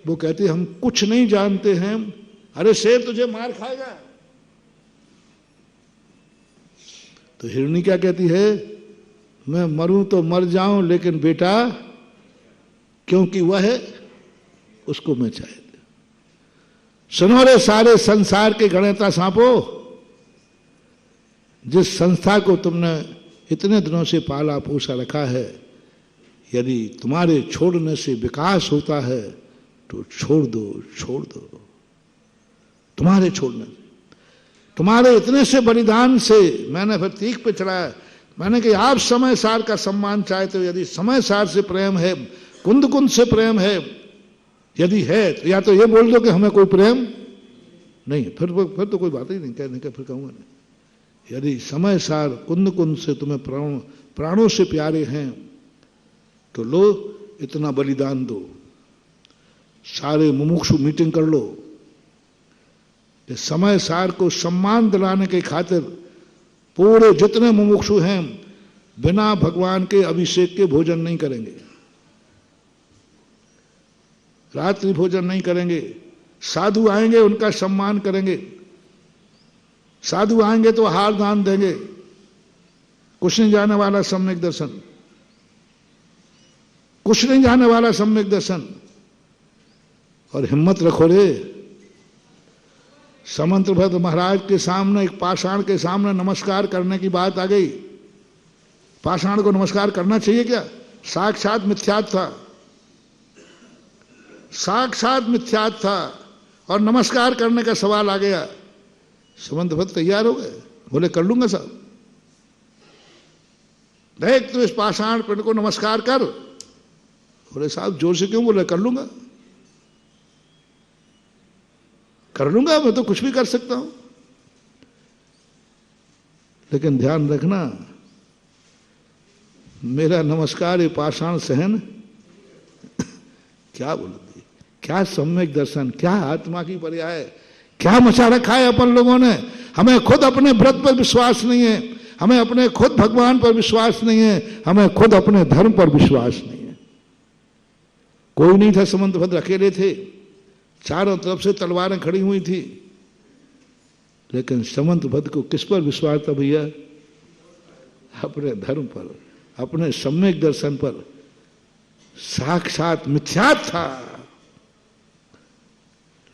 वो कहते हम कुछ नहीं जानते हैं। अरे शेर तुझे मार खाएगा। तो हिरणी क्या कहती है, मैं मरूं तो मर जाऊं, लेकिन बेटा क्योंकि वह है उसको मैं चाहती। सुनो रे सारे संसार के गणेता सांपो, जिस संस्था को तुमने इतने दिनों से पाला पोसा रखा है, यदि तुम्हारे छोड़ने से विकास होता है तो छोड़ दो। तुम्हारे छोड़ने से, तुम्हारे इतने से बलिदान से मैंने फिर तीख पे चढ़ाया। मैंने कहा आप समय सार का सम्मान चाहते हो, यदि समय सार से प्रेम है, कुंद कुंद से प्रेम है, यदि है तो या तो ये बोल दो कि हमें कोई प्रेम नहीं, फिर तो कोई बात ही नहीं कहने का, फिर कहूंगा नहीं। यदि समय सार कुंद कुंद से तुम्हें प्राणों से प्यारे हैं तो लो इतना बलिदान दो। सारे मुमुक्षु मीटिंग कर लो कि समय सार को सम्मान दिलाने के खातिर पूरे जितने मुमुक्षु हैं बिना भगवान के अभिषेक के भोजन नहीं करेंगे, रात्रि भोजन नहीं करेंगे। साधु आएंगे उनका सम्मान करेंगे, साधु आएंगे तो हार दान देंगे। कुछ नहीं जाने वाला सम्यक दर्शन, कुछ नहीं जाने वाला सम्यक दर्शन। और हिम्मत रखो रे, समंतभद्र महाराज के सामने, एक पाषाण के सामने नमस्कार करने की बात आ गई। पाषाण को नमस्कार करना चाहिए क्या? साक्षात मिथ्यात था, साक्षात मिथ्यात था और नमस्कार करने का सवाल आ गया। समंतभद्र तैयार हो गए, बोले कर लूंगा साहब। देख तो इस पाषाण पिंड को नमस्कार कर। बोले साहब जोर से क्यों? बोले कर लूंगा, कर लूंगा, मैं तो कुछ भी कर सकता हूं। लेकिन ध्यान रखना, मेरा नमस्कार ये पाषाण सहन क्या बोलती, क्या सम्यक दर्शन, क्या आत्मा की पर्याय, क्या मचा रखा है अपन लोगों ने। हमें खुद अपने व्रत पर विश्वास नहीं है, हमें अपने खुद भगवान पर विश्वास नहीं है, हमें खुद अपने धर्म पर विश्वास नहीं है। कोई नहीं था, समंतभद्र अकेले थे, चारों तरफ से तलवारें खड़ी हुई थी। लेकिन समंतभद्र को किस पर विश्वास था भैया? अपने धर्म पर, अपने सम्यक दर्शन पर। साक्षात मिथ्यात था,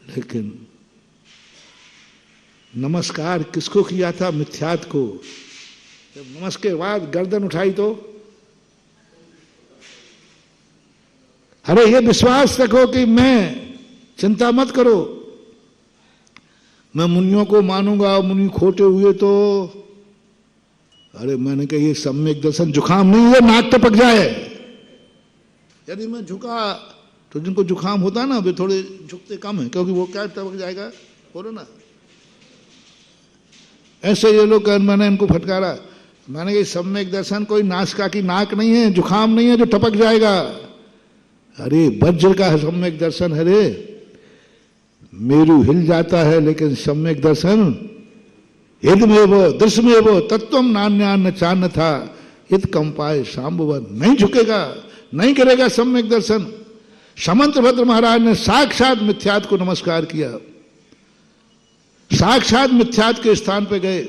लेकिन नमस्कार किसको किया था? मिथ्यात को। जब नमस्कार के बाद गर्दन उठाई तो अरे ये विश्वास रखो कि मैं, चिंता मत करो, मैं मुनियों को मानूंगा, मुनि खोटे हुए तो। अरे मैंने कहा ये सम्यक दर्शन जुकाम नहीं है, नाक टपक जाए। यदि मैं झुका तो जिनको जुकाम होता है ना वे थोड़े झुकते कम है, क्योंकि वो क्या टपक जाएगा, बोलो ना। ऐसे ये लोग, मैंने इनको फटकारा, मैंने कहा सम्यक दर्शन कोई नासिका की नाक नहीं है, जुकाम नहीं है जो टपक जाएगा। अरे वज्र का सम्यक दर्शन है रे, मेरू हिल जाता है, लेकिन सम्यक दर्शन यदमेव दृश्यमेव तत्वम नान्यान्न चान्न था इत कंपाए शाम्भव, नहीं झुकेगा, नहीं करेगा सम्यक दर्शन। समंतभद्र महाराज ने साक्षात मिथ्यात को नमस्कार किया, साक्षात मिथ्यात के स्थान पे गए,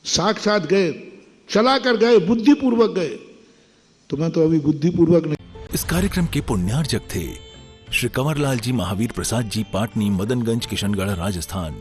साक्षात गए, चलाकर गए, बुद्धिपूर्वक गए। तुम्हें तो अभी बुद्धिपूर्वक नहीं। इस कार्यक्रम के पुण्यार्जक थे श्री कंवरलाल जी महावीर प्रसाद जी, पाटनी, मदनगंज, किशनगढ़, राजस्थान।